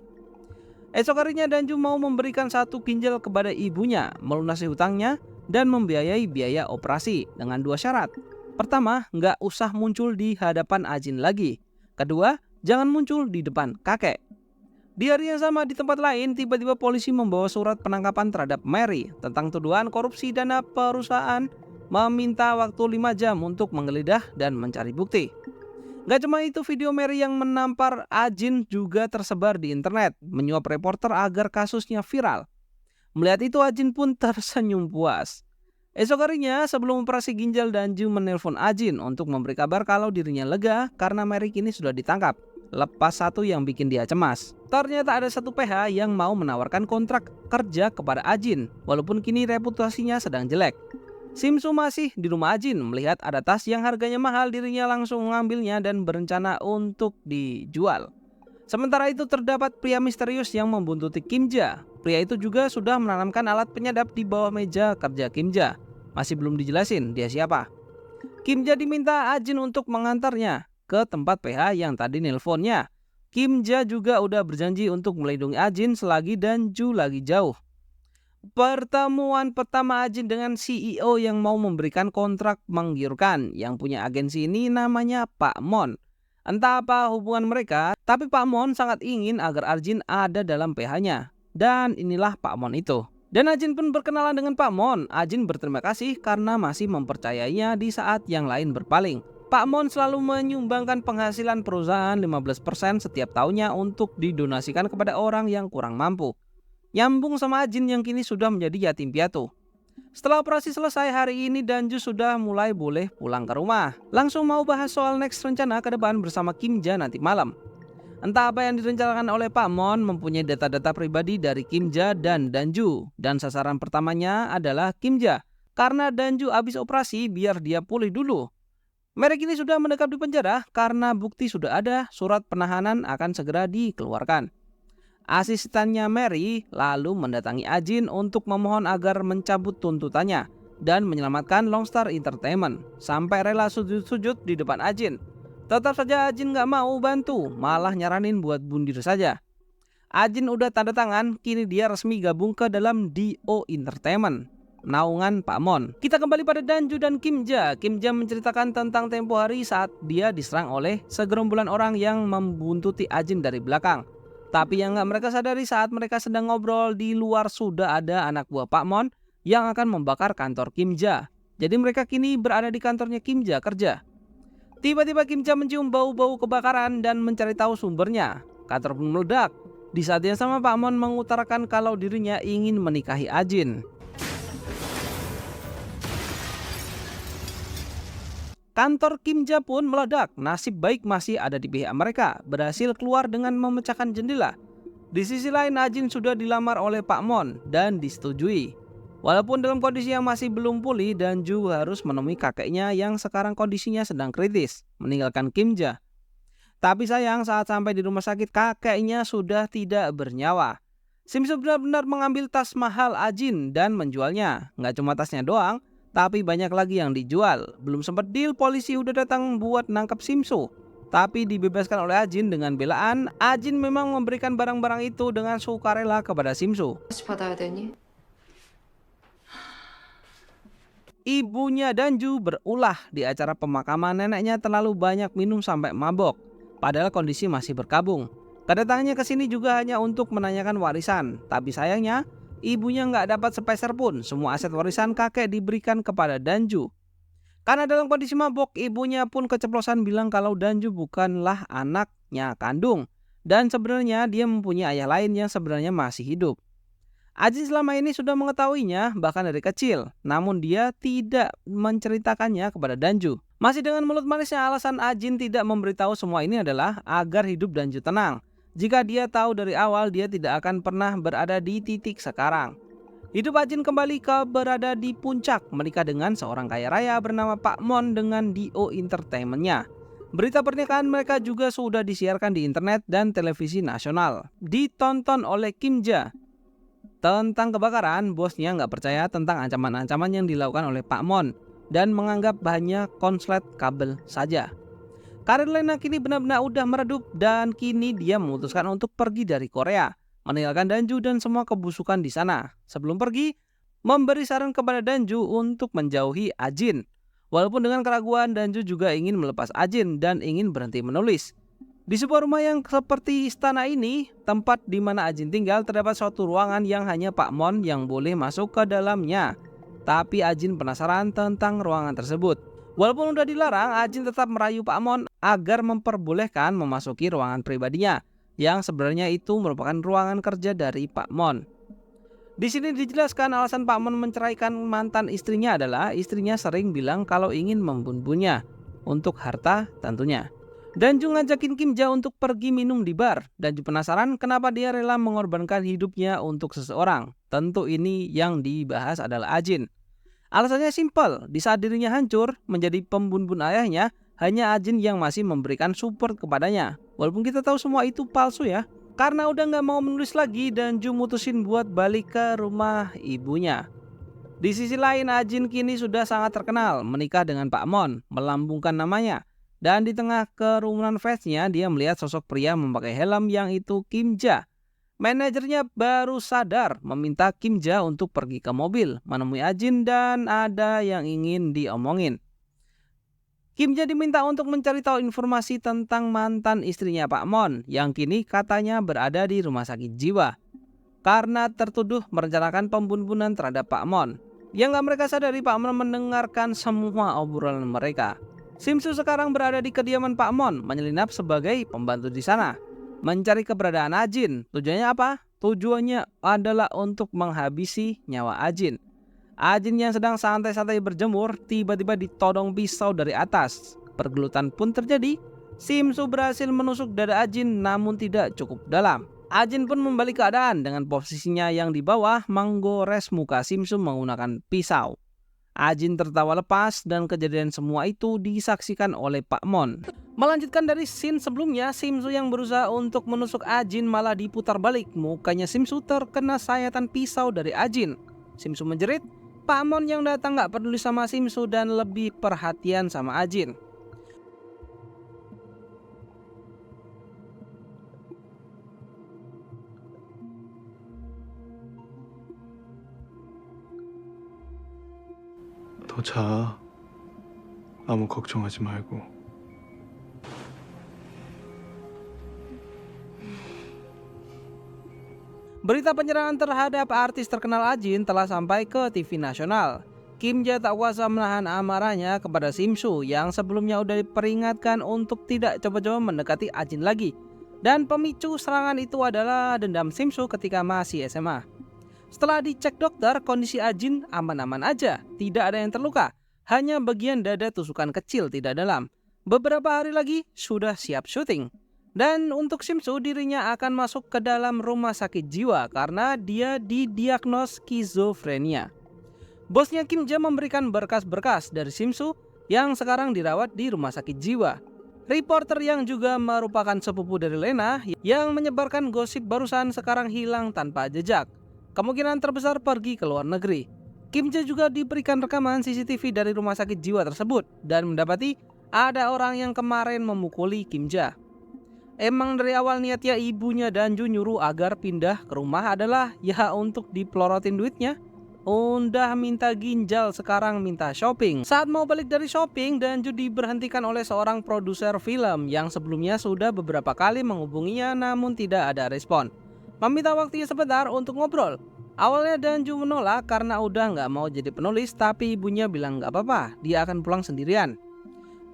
Esok harinya Danju mau memberikan satu ginjal kepada ibunya, melunasi hutangnya, dan membiayai biaya operasi dengan 2 syarat. Pertama, nggak usah muncul di hadapan Ajin lagi. Kedua, jangan muncul di depan kakek. Di hari yang sama di tempat lain, tiba-tiba polisi membawa surat penangkapan terhadap Mary tentang tuduhan korupsi dana perusahaan, meminta waktu 5 jam untuk menggeledah dan mencari bukti. Gak cuma itu, video Mary yang menampar Ajin juga tersebar di internet, menyuap reporter agar kasusnya viral. Melihat itu, Ajin pun tersenyum puas. Esok harinya, sebelum operasi ginjal, Danju menelpon Ajin untuk memberi kabar kalau dirinya lega karena Mary kini sudah ditangkap. Lepas satu yang bikin dia cemas. Ternyata ada satu PH yang mau menawarkan kontrak kerja kepada Ajin, walaupun kini reputasinya sedang jelek. Simsu masih di rumah Ajin, melihat ada tas yang harganya mahal, dirinya langsung mengambilnya dan berencana untuk dijual. Sementara itu terdapat pria misterius yang membuntuti Kimja. Pria itu juga sudah menanamkan alat penyadap di bawah meja kerja Kim Ja. Masih belum dijelasin dia siapa. Kim Ja diminta Ajin untuk mengantarnya ke tempat PH yang tadi nelponnya. Kim Ja juga udah berjanji untuk melindungi Ajin selagi Danju lagi jauh. Pertemuan pertama Ajin dengan CEO yang mau memberikan kontrak menggiurkan. Yang punya agensi ini namanya Pak Mon. Entah apa hubungan mereka, tapi Pak Mon sangat ingin agar Ajin ada dalam PH-nya. Dan inilah Pak Mon itu. Dan Ajin pun berkenalan dengan Pak Mon. Ajin berterima kasih karena masih mempercayainya di saat yang lain berpaling. Pak Mon selalu menyumbangkan penghasilan perusahaan 15% setiap tahunnya untuk didonasikan kepada orang yang kurang mampu. Nyambung sama Ajin yang kini sudah menjadi yatim piatu. Setelah operasi selesai hari ini, Danju sudah mulai boleh pulang ke rumah. Langsung mau bahas soal next rencana ke depan bersama Kim Ja nanti malam. Entah apa yang direncanakan oleh Pak Mon mempunyai data-data pribadi dari Kim Ja dan Danju. Dan sasaran pertamanya adalah Kim Ja. Karena Danju habis operasi biar dia pulih dulu. Mary kini sudah mendekam di penjara karena bukti sudah ada, surat penahanan akan segera dikeluarkan. Asistennya Mary lalu mendatangi Ajin untuk memohon agar mencabut tuntutannya dan menyelamatkan Longstar Entertainment. Sampai rela sujud-sujud di depan Ajin. Tetap saja Ajin gak mau bantu, malah nyaranin buat bunuh diri saja. Ajin udah tanda tangan, kini dia resmi gabung ke dalam DO Entertainment, naungan Pak Mon. Kita kembali pada Danju dan Kim Ja. Kim Ja menceritakan tentang tempo hari saat dia diserang oleh segerombolan orang yang membuntuti Ajin dari belakang. Tapi yang gak mereka sadari saat mereka sedang ngobrol di luar sudah ada anak buah Pak Mon yang akan membakar kantor Kim Ja. Jadi mereka kini berada di kantornya Kim Ja kerja. Tiba-tiba Kim Ja mencium bau-bau kebakaran dan mencari tahu sumbernya. Kantor pun meledak. Di saat yang sama Pak Mon mengutarakan kalau dirinya ingin menikahi Ajin. Kantor Kim Ja pun meledak. Nasib baik masih ada di pihak mereka, berhasil keluar dengan memecahkan jendela. Di sisi lain Ajin sudah dilamar oleh Pak Mon dan disetujui. Walaupun dalam kondisi yang masih belum pulih, Danju harus menemui kakeknya yang sekarang kondisinya sedang kritis, meninggalkan Kim Ja. Tapi sayang saat sampai di rumah sakit kakeknya sudah tidak bernyawa. Simsu benar-benar mengambil tas mahal Ajin dan menjualnya. Nggak cuma tasnya doang, tapi banyak lagi yang dijual. Belum sempat deal, polisi udah datang buat nangkap Simsu. Tapi dibebaskan oleh Ajin dengan belaan. Ajin memang memberikan barang-barang itu dengan sukarela kepada Simsu. Ibunya Danju berulah di acara pemakaman neneknya terlalu banyak minum sampai mabok. Padahal kondisi masih berkabung. Kedatangannya ke sini juga hanya untuk menanyakan warisan. Tapi sayangnya ibunya nggak dapat sepeser pun. Semua aset warisan kakek diberikan kepada Danju. Karena dalam kondisi mabok, ibunya pun keceplosan bilang kalau Danju bukanlah anaknya kandung. Dan sebenarnya dia mempunyai ayah lain yang sebenarnya masih hidup. Ajin selama ini sudah mengetahuinya bahkan dari kecil. Namun dia tidak menceritakannya kepada Danju. Masih dengan mulut manisnya, alasan Ajin tidak memberitahu semua ini adalah agar hidup Danju tenang. Jika dia tahu dari awal, dia tidak akan pernah berada di titik sekarang. Hidup Ajin kembali berada di puncak, menikah dengan seorang kaya raya bernama Pak Mon dengan DO Entertainment-nya. Berita pernikahan mereka juga sudah disiarkan di internet dan televisi nasional. Ditonton oleh Kim Ja. Tentang kebakaran, bosnya nggak percaya tentang ancaman-ancaman yang dilakukan oleh Pak Mon dan menganggap hanya konslet kabel saja. Karir Lena kini benar-benar udah meredup dan kini dia memutuskan untuk pergi dari Korea, meninggalkan Danju dan semua kebusukan di sana. Sebelum pergi, memberi saran kepada Danju untuk menjauhi Ajin. Walaupun dengan keraguan, Danju juga ingin melepas Ajin dan ingin berhenti menulis. Di sebuah rumah yang seperti istana ini, tempat di mana Ajin tinggal, terdapat suatu ruangan yang hanya Pak Mon yang boleh masuk ke dalamnya. Tapi Ajin penasaran tentang ruangan tersebut. Walaupun udah dilarang, Ajin tetap merayu Pak Mon agar memperbolehkan memasuki ruangan pribadinya, yang sebenarnya itu merupakan ruangan kerja dari Pak Mon. Di sini dijelaskan alasan Pak Mon menceraikan mantan istrinya adalah istrinya sering bilang kalau ingin membunuhnya untuk harta tentunya. Danju ngajakin Kim Ja untuk pergi minum di bar. Danju penasaran kenapa dia rela mengorbankan hidupnya untuk seseorang. Tentu ini yang dibahas adalah Ajin. Alasannya simpel, di saat dirinya hancur menjadi pembunuh ayahnya, hanya Ajin yang masih memberikan support kepadanya. Walaupun kita tahu semua itu palsu ya. Karena udah nggak mau menulis lagi, Danju mutusin buat balik ke rumah ibunya. Di sisi lain, Ajin kini sudah sangat terkenal, menikah dengan Pak Mon, melambungkan namanya. Dan di tengah kerumunan fansnya, dia melihat sosok pria memakai helm yang itu Kim Ja. Manajernya baru sadar, meminta Kim Ja untuk pergi ke mobil, menemui Ajin dan ada yang ingin diomongin. Kim Ja diminta untuk mencari tahu informasi tentang mantan istrinya Pak Mon yang kini katanya berada di rumah sakit jiwa karena tertuduh merencanakan pembunuhan terhadap Pak Mon. Yang gak mereka sadari, Pak Mon mendengarkan semua obrolan mereka. Simsu sekarang berada di kediaman Pak Mon, menyelinap sebagai pembantu di sana, mencari keberadaan Ajin. Tujuannya apa? Tujuannya adalah untuk menghabisi nyawa Ajin. Ajin yang sedang santai-santai berjemur tiba-tiba ditodong pisau dari atas. Pergelutan pun terjadi. Simsu berhasil menusuk dada Ajin namun tidak cukup dalam. Ajin pun membalik keadaan dengan posisinya yang di bawah menggores muka Simsu menggunakan pisau. Ajin tertawa lepas dan kejadian semua itu disaksikan oleh Pak Mon. Melanjutkan dari scene sebelumnya, Simsu yang berusaha untuk menusuk Ajin malah diputar balik. Mukanya Simsu terkena sayatan pisau dari Ajin. Simsu menjerit. Pak Mon yang datang gak peduli sama Simsu dan lebih perhatian sama Ajin. 더 자. 아무 걱정하지 말고. Berita penyerangan terhadap artis terkenal Ajin telah sampai ke TV nasional. Kim Ja tak kuasa menahan amarahnya kepada Simsu yang sebelumnya udah diperingatkan untuk tidak coba-coba mendekati Ajin lagi. Dan pemicu serangan itu adalah dendam Simsu ketika masih SMA. Setelah dicek dokter, kondisi Ajin aman-aman aja, tidak ada yang terluka. Hanya bagian dada tusukan kecil tidak dalam. Beberapa hari lagi sudah siap syuting. Dan untuk Simsu, dirinya akan masuk ke dalam rumah sakit jiwa karena dia didiagnos skizofrenia. Bosnya Kim Ja memberikan berkas-berkas dari Simsu yang sekarang dirawat di rumah sakit jiwa. Reporter yang juga merupakan sepupu dari Lena yang menyebarkan gosip barusan sekarang hilang tanpa jejak. Kemungkinan terbesar pergi ke luar negeri. Kim Ja juga diberikan rekaman CCTV dari rumah sakit jiwa tersebut dan mendapati ada orang yang kemarin memukuli Kim Ja. Emang dari awal niatnya ibunya Danju nyuruh agar pindah ke rumah adalah ya untuk dipelorotin duitnya. Udah minta ginjal, sekarang minta shopping. Saat mau balik dari shopping, Danju diberhentikan oleh seorang produser film yang sebelumnya sudah beberapa kali menghubunginya namun tidak ada respon. Meminta waktunya sebentar untuk ngobrol. Awalnya Danju menolak karena udah nggak mau jadi penulis, tapi ibunya bilang nggak apa-apa, dia akan pulang sendirian.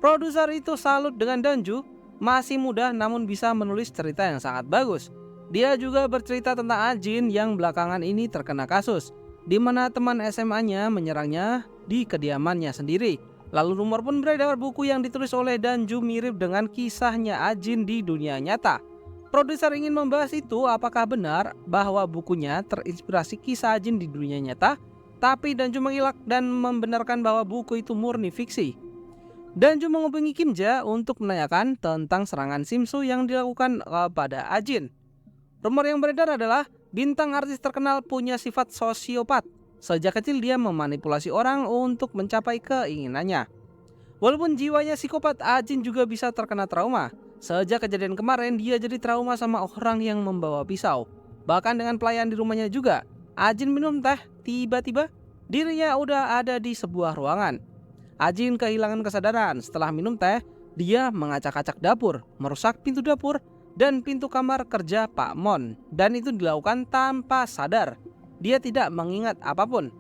Produser itu salut dengan Danju. Masih muda namun bisa menulis cerita yang sangat bagus. Dia juga bercerita tentang Ajin yang belakangan ini terkena kasus, di mana teman SMA-nya menyerangnya di kediamannya sendiri. Lalu rumor pun beredar buku yang ditulis oleh Danju mirip dengan kisahnya Ajin di dunia nyata. Produser ingin membahas itu, apakah benar bahwa bukunya terinspirasi kisah Ajin di dunia nyata, tapi Danju mengelak dan membenarkan bahwa buku itu murni fiksi. Danju menghubungi Kim Ja untuk menanyakan tentang serangan Simsu yang dilakukan kepada Ajin. Rumor yang beredar adalah bintang artis terkenal punya sifat sosiopat. Sejak kecil dia memanipulasi orang untuk mencapai keinginannya. Walaupun jiwanya psikopat, Ajin juga bisa terkena trauma. Sejak kejadian kemarin dia jadi trauma sama orang yang membawa pisau. Bahkan dengan pelayan di rumahnya juga. Ajin minum teh, tiba-tiba dirinya udah ada di sebuah ruangan. Ajin kehilangan kesadaran. Setelah minum teh, dia mengacak-acak dapur, merusak pintu dapur dan pintu kamar kerja Pak Mon. Dan itu dilakukan tanpa sadar. Dia tidak mengingat apapun.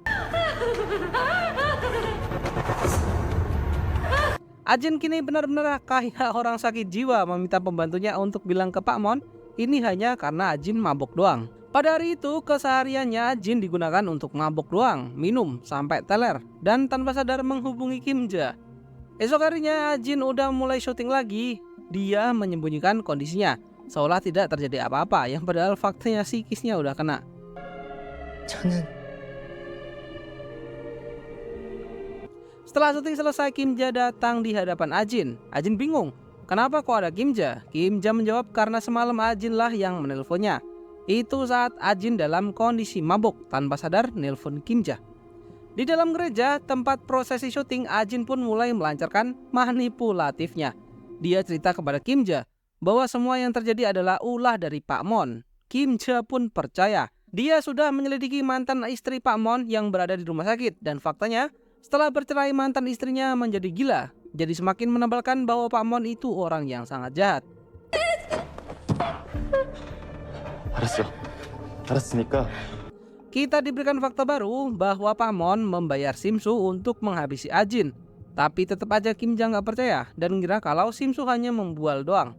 Ajin kini benar-benar kayak orang sakit jiwa, meminta pembantunya untuk bilang ke Pak Mon, ini hanya karena Ajin mabok doang. Pada hari itu, kesehariannya Ajin digunakan untuk mabok doang, minum sampai teler, dan tanpa sadar menghubungi Kim Ja. Esok harinya Ajin udah mulai syuting lagi. Dia menyembunyikan kondisinya, seolah tidak terjadi apa-apa, yang padahal faktanya psikisnya udah kena. Setelah syuting selesai, Kim Ja datang di hadapan Ajin. Ajin bingung, kenapa kok ada Kim Ja? Kim Ja menjawab karena semalam Ajin lah yang menelponnya. Itu saat Ajin dalam kondisi mabuk tanpa sadar nelpon Kim Ja. Di dalam gereja tempat prosesi syuting, Ajin pun mulai melancarkan manipulatifnya. Dia cerita kepada Kim Ja bahwa semua yang terjadi adalah ulah dari Pak Mon. Kim Ja pun percaya. Dia sudah menyelidiki mantan istri Pak Mon yang berada di rumah sakit, dan faktanya setelah bercerai mantan istrinya menjadi gila. Jadi semakin menebalkan bahwa Pak Mon itu orang yang sangat jahat. 알았으니까 Kita diberikan fakta baru bahwa Pak Mon membayar Simsu untuk menghabisi Ajin. Tapi tetap aja Kim Ja nggak percaya dan ngira kalau Simsu hanya membual doang.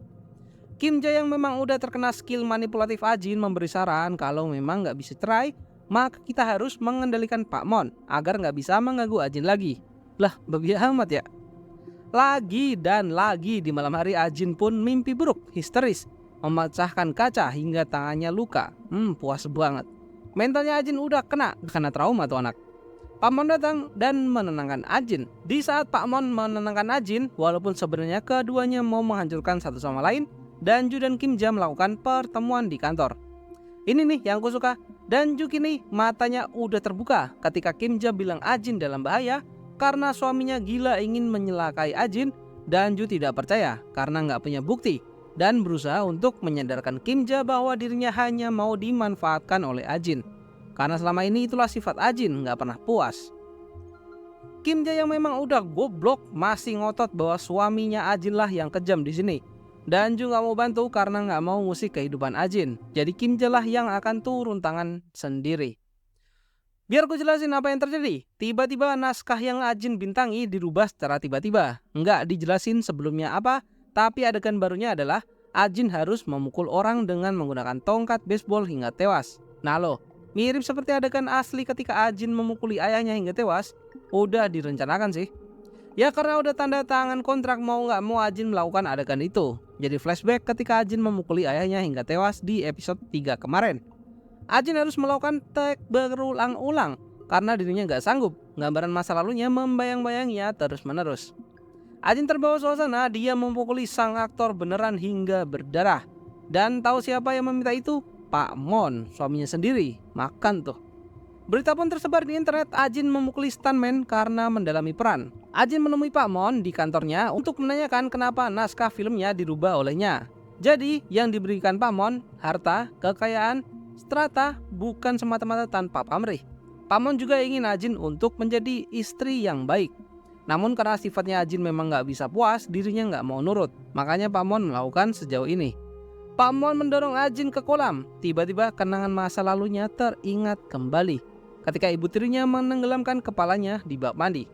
Kim Ja yang memang udah terkena skill manipulatif Ajin memberi saran kalau memang nggak bisa cerai, maka kita harus mengendalikan Pak Mon agar nggak bisa mengganggu Ajin lagi. Lah, babi amat ya. Lagi dan lagi di malam hari Ajin pun mimpi buruk, histeris, memecahkan kaca hingga tangannya luka. Puas banget. Mentalnya Ajin udah kena karena trauma tuh anak. Pak Mon datang dan menenangkan Ajin. Di saat Pak Mon menenangkan Ajin, walaupun sebenarnya keduanya mau menghancurkan satu sama lain, Danju dan Kim Ja melakukan pertemuan di kantor. Ini nih yang aku suka. Danju kini matanya udah terbuka ketika Kim Ja bilang Ajin dalam bahaya karena suaminya gila ingin menyelakai Ajin. Danju tidak percaya karena nggak punya bukti dan berusaha untuk menyadarkan Kim Ja bahwa dirinya hanya mau dimanfaatkan oleh Ajin. Karena selama ini itulah sifat Ajin, nggak pernah puas. Kim Ja yang memang udah goblok masih ngotot bahwa suaminya Ajin lah yang kejam di sini. Danju nggak mau bantu karena nggak mau ngusik kehidupan Ajin. Jadi Kim Ja lah yang akan turun tangan sendiri. Biar gue jelasin apa yang terjadi. Tiba-tiba naskah yang Ajin bintangi dirubah secara tiba-tiba. Nggak dijelasin sebelumnya apa, tapi adegan barunya adalah Ajin harus memukul orang dengan menggunakan tongkat baseball hingga tewas. Nah loh, mirip seperti adegan asli ketika Ajin memukuli ayahnya hingga tewas. Udah direncanakan sih. Ya karena udah tanda tangan kontrak mau nggak mau Ajin melakukan adegan itu. Jadi flashback ketika Ajin memukuli ayahnya hingga tewas di episode 3 kemarin. Ajin harus melakukan take berulang-ulang karena dirinya nggak sanggup. Gambaran masa lalunya membayang-bayanginya terus-menerus. Ajin terbawa suasana, dia memukuli sang aktor beneran hingga berdarah. Dan tahu siapa yang meminta itu? Pak Mon, suaminya sendiri. Makan tuh. Berita pun tersebar di internet Ajin memukuli stuntman karena mendalami peran. Ajin menemui Pak Mon di kantornya untuk menanyakan kenapa naskah filmnya dirubah olehnya. Jadi yang diberikan Pak Mon, harta, kekayaan, strata bukan semata-mata tanpa pamrih. Pak Mon juga ingin Ajin untuk menjadi istri yang baik. Namun karena sifatnya Ajin memang nggak bisa puas, dirinya nggak mau nurut. Makanya Pak Mon melakukan sejauh ini. Pak Mon mendorong Ajin ke kolam. Tiba-tiba kenangan masa lalunya teringat kembali ketika ibu tirinya menenggelamkan kepalanya di bak mandi.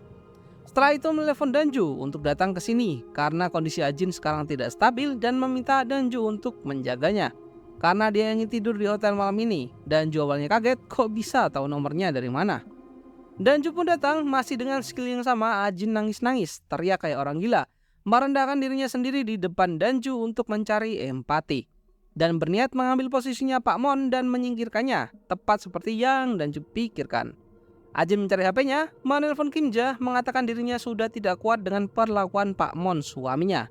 Setelah itu menelepon Danju untuk datang ke sini karena kondisi Ajin sekarang tidak stabil dan meminta Danju untuk menjaganya. Karena dia ingin tidur di hotel malam ini. Danju awalnya kaget kok bisa tahu nomornya dari mana. Danju pun datang masih dengan skill yang sama. Ajin nangis-nangis, teriak kayak orang gila, merendahkan dirinya sendiri di depan Danju untuk mencari empati. Dan berniat mengambil posisinya Pak Mon dan menyingkirkannya, tepat seperti yang Danju pikirkan. Ajin mencari HP-nya, menelpon Kim Ja, mengatakan dirinya sudah tidak kuat dengan perlakuan Pak Mon suaminya.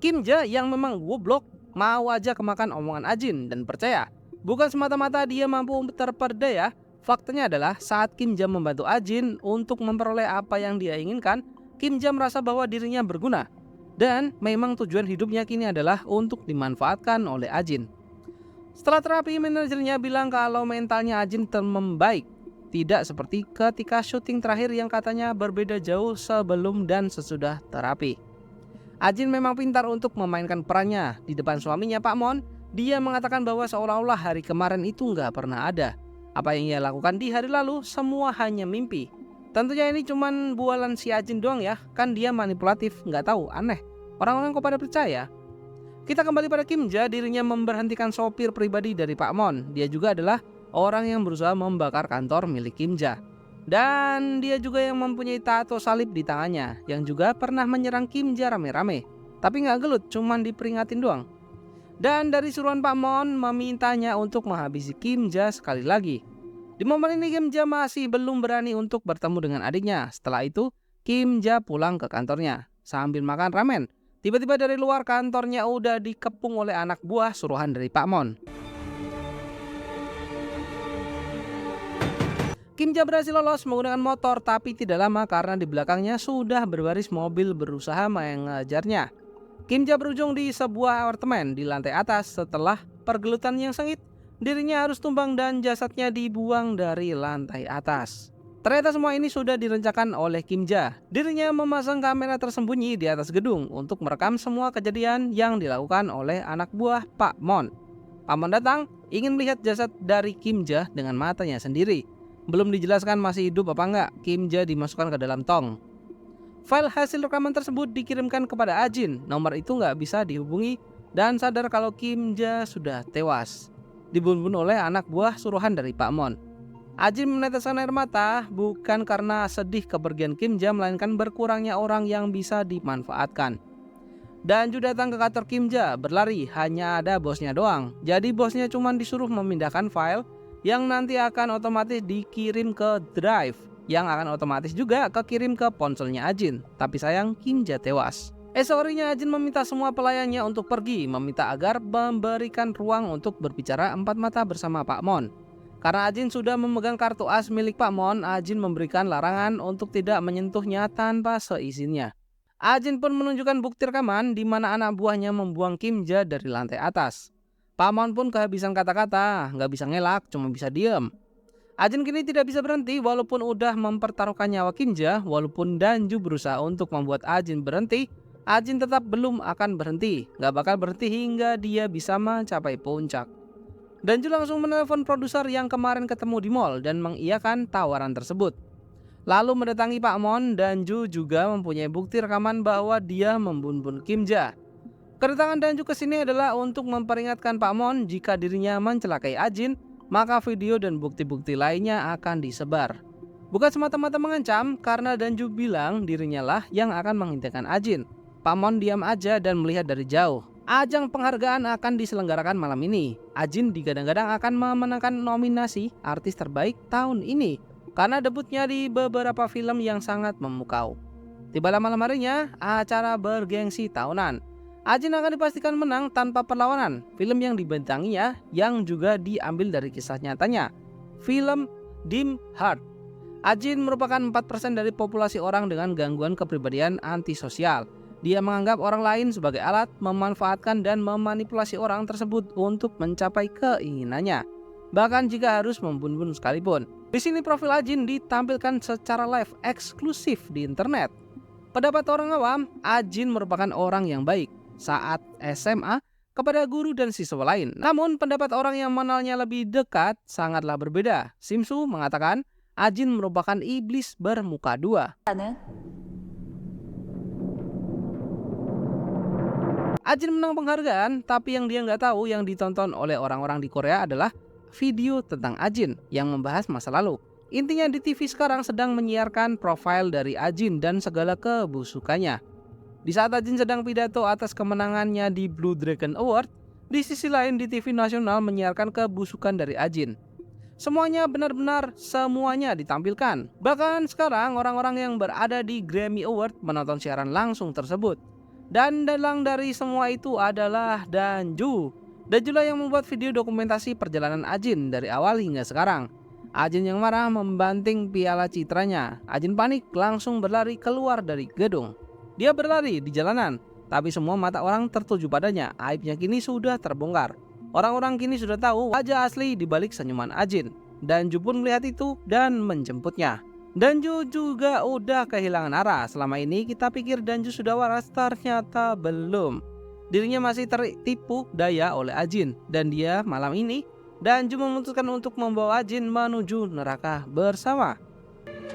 Kim Ja yang memang goblok mau aja kemakan omongan Ajin dan percaya. Bukan semata-mata dia mampu terperdaya. Faktanya adalah saat Kim Ja membantu Ajin untuk memperoleh apa yang dia inginkan, Kim Ja merasa bahwa dirinya berguna. Dan memang tujuan hidupnya kini adalah untuk dimanfaatkan oleh Ajin. Setelah terapi, manajernya bilang kalau mentalnya Ajin membaik. Tidak seperti ketika syuting terakhir yang katanya berbeda jauh sebelum dan sesudah terapi. Ajin memang pintar untuk memainkan perannya. Di depan suaminya Pak Mon, dia mengatakan bahwa seolah-olah hari kemarin itu nggak pernah ada. Apa yang ia lakukan di hari lalu semua hanya mimpi. Tentunya ini cuman bualan si Ajin doang ya. Kan dia manipulatif, nggak tahu, aneh. Orang-orang kok pada percaya. Kita kembali pada Kim Ja, dirinya memberhentikan sopir pribadi dari Pak Mon. Dia juga adalah orang yang berusaha membakar kantor milik Kim Ja. Dan dia juga yang mempunyai tato salib di tangannya, yang juga pernah menyerang Kim Ja rame-rame. Tapi nggak gelut, cuman diperingatin doang. Dan dari suruhan Pak Mon memintanya untuk menghabisi Kim Ja sekali lagi. Di momen ini Kim Ja masih belum berani untuk bertemu dengan adiknya. Setelah itu Kim Ja pulang ke kantornya sambil makan ramen. Tiba-tiba dari luar kantornya udah dikepung oleh anak buah suruhan dari Pak Mon. Kim Ja berhasil lolos menggunakan motor, tapi tidak lama karena di belakangnya sudah berbaris mobil berusaha mengejarnya. Kim Ja berujung di sebuah apartemen di lantai atas. Setelah pergelutan yang sengit, dirinya harus tumbang dan jasadnya dibuang dari lantai atas. Ternyata semua ini sudah direncanakan oleh Kim Ja. Dirinya memasang kamera tersembunyi di atas gedung untuk merekam semua kejadian yang dilakukan oleh anak buah Pak Mon. Pak Mon datang ingin melihat jasad dari Kim Ja dengan matanya sendiri. Belum dijelaskan masih hidup apa enggak, Kim Ja dimasukkan ke dalam tong. File hasil rekaman tersebut dikirimkan kepada Ajin. Nomor itu nggak bisa dihubungi dan sadar kalau Kim Ja sudah tewas, dibunuh oleh anak buah suruhan dari Pak Mon. Ajin meneteskan air mata bukan karena sedih kepergian Kim Ja, melainkan berkurangnya orang yang bisa dimanfaatkan. Danju datang ke kantor Kim Ja, berlari, hanya ada bosnya doang. Jadi bosnya cuma disuruh memindahkan file yang nanti akan otomatis dikirim ke drive, yang akan otomatis juga kekirim ke ponselnya Ajin. Tapi sayang Kim Ja tewas. Sorenya Ajin meminta semua pelayannya untuk pergi, meminta agar memberikan ruang untuk berbicara empat mata bersama Pak Mon. Karena Ajin sudah memegang kartu as milik Pak Mon, Ajin memberikan larangan untuk tidak menyentuhnya tanpa seizinnya. Ajin pun menunjukkan bukti rekaman di mana anak buahnya membuang Kim Ja dari lantai atas. Pak Mon pun kehabisan kata-kata, nggak bisa ngelak, cuma bisa diem. Ajin kini tidak bisa berhenti walaupun udah mempertaruhkan nyawa Kim Ja. Walaupun Danju berusaha untuk membuat Ajin berhenti, Ajin tetap belum akan berhenti. Nggak bakal berhenti hingga dia bisa mencapai puncak. Danju langsung menelpon produser yang kemarin ketemu di mall dan mengiyakan tawaran tersebut. Lalu mendatangi Pak Mon. Danju juga mempunyai bukti rekaman bahwa dia membunuh Kim Ja. Kedatangan Danju ke sini adalah untuk memperingatkan Pak Mon jika dirinya mencelakai Ajin, maka video dan bukti-bukti lainnya akan disebar. Bukan semata-mata mengancam, karena Danju bilang dirinya lah yang akan menghentikan Ajin. Pak Mon diam aja dan melihat dari jauh. Ajang penghargaan akan diselenggarakan malam ini. Ajin digadang-gadang akan memenangkan nominasi artis terbaik tahun ini karena debutnya di beberapa film yang sangat memukau. Tibalah malam harinya, acara bergengsi tahunan. Ajin akan dipastikan menang tanpa perlawanan. Film yang dibintanginya yang juga diambil dari kisah nyatanya, film Dim Heart. Ajin merupakan 4% dari populasi orang dengan gangguan kepribadian antisosial. Dia menganggap orang lain sebagai alat, memanfaatkan dan memanipulasi orang tersebut untuk mencapai keinginannya, bahkan jika harus membunuh sekalipun. Di sini profil Ajin ditampilkan secara live eksklusif di internet. Pendapat orang awam, Ajin merupakan orang yang baik saat SMA kepada guru dan siswa lain. Namun pendapat orang yang mengenalnya lebih dekat sangatlah berbeda. Simsu mengatakan Ajin merupakan iblis bermuka dua. Ajin menang penghargaan, tapi yang dia nggak tahu yang ditonton oleh orang-orang di Korea adalah video tentang Ajin yang membahas masa lalu. Intinya di TV sekarang sedang menyiarkan profil dari Ajin dan segala kebusukannya. Di saat Ajin sedang pidato atas kemenangannya di Blue Dragon Award, di sisi lain di TV nasional menyiarkan kebusukan dari Ajin. Semuanya benar-benar semuanya ditampilkan. Bahkan sekarang orang-orang yang berada di Grammy Award menonton siaran langsung tersebut. Dan dalang dari semua itu adalah Danju. Danjulah yang membuat video dokumentasi perjalanan Ajin dari awal hingga sekarang. Ajin yang marah membanting piala citranya. Ajin panik langsung berlari keluar dari gedung. Dia berlari di jalanan, tapi semua mata orang tertuju padanya. Aibnya kini sudah terbongkar. Orang-orang kini sudah tahu wajah asli di balik senyuman Ajin. Danju pun melihat itu dan menjemputnya. Danju juga udah kehilangan arah. Selama ini kita pikir Danju sudah waras, ternyata belum. Dirinya masih tertipu daya oleh Ajin. Dan dia malam ini, Danju memutuskan untuk membawa Ajin menuju neraka bersama.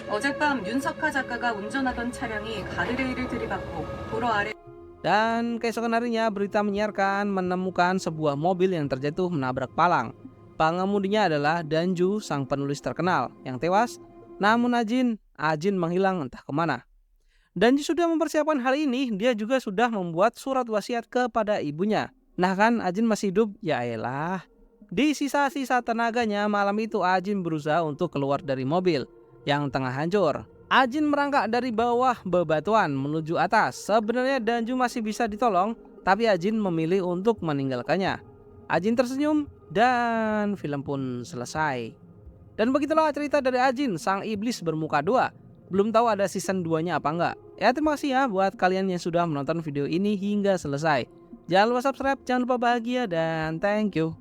어젯밤 윤석하 작가가 운전하던 차량이 가드레일을 들이받고 도로 아래. Dan keesokan harinya berita menyiarkan menemukan sebuah mobil yang terjatuh menabrak palang. Pengemudinya adalah Danju, sang penulis terkenal yang tewas. Namun Ajin menghilang entah kemana. Danju sudah mempersiapkan hal ini. Dia juga sudah membuat surat wasiat kepada ibunya. Nah kan Ajin masih hidup, ya elah. Di sisa-sisa tenaganya, malam itu Ajin berusaha untuk keluar dari mobil yang tengah hancur. Ajin merangkak dari bawah bebatuan menuju atas. Sebenarnya Danju masih bisa ditolong, tapi Ajin memilih untuk meninggalkannya. Ajin tersenyum dan film pun selesai. Dan begitulah cerita dari Ajin, sang iblis bermuka dua. Belum tahu ada season 2-nya apa enggak. Ya terima kasih ya buat kalian yang sudah menonton video ini hingga selesai. Jangan lupa subscribe, jangan lupa bahagia, dan thank you.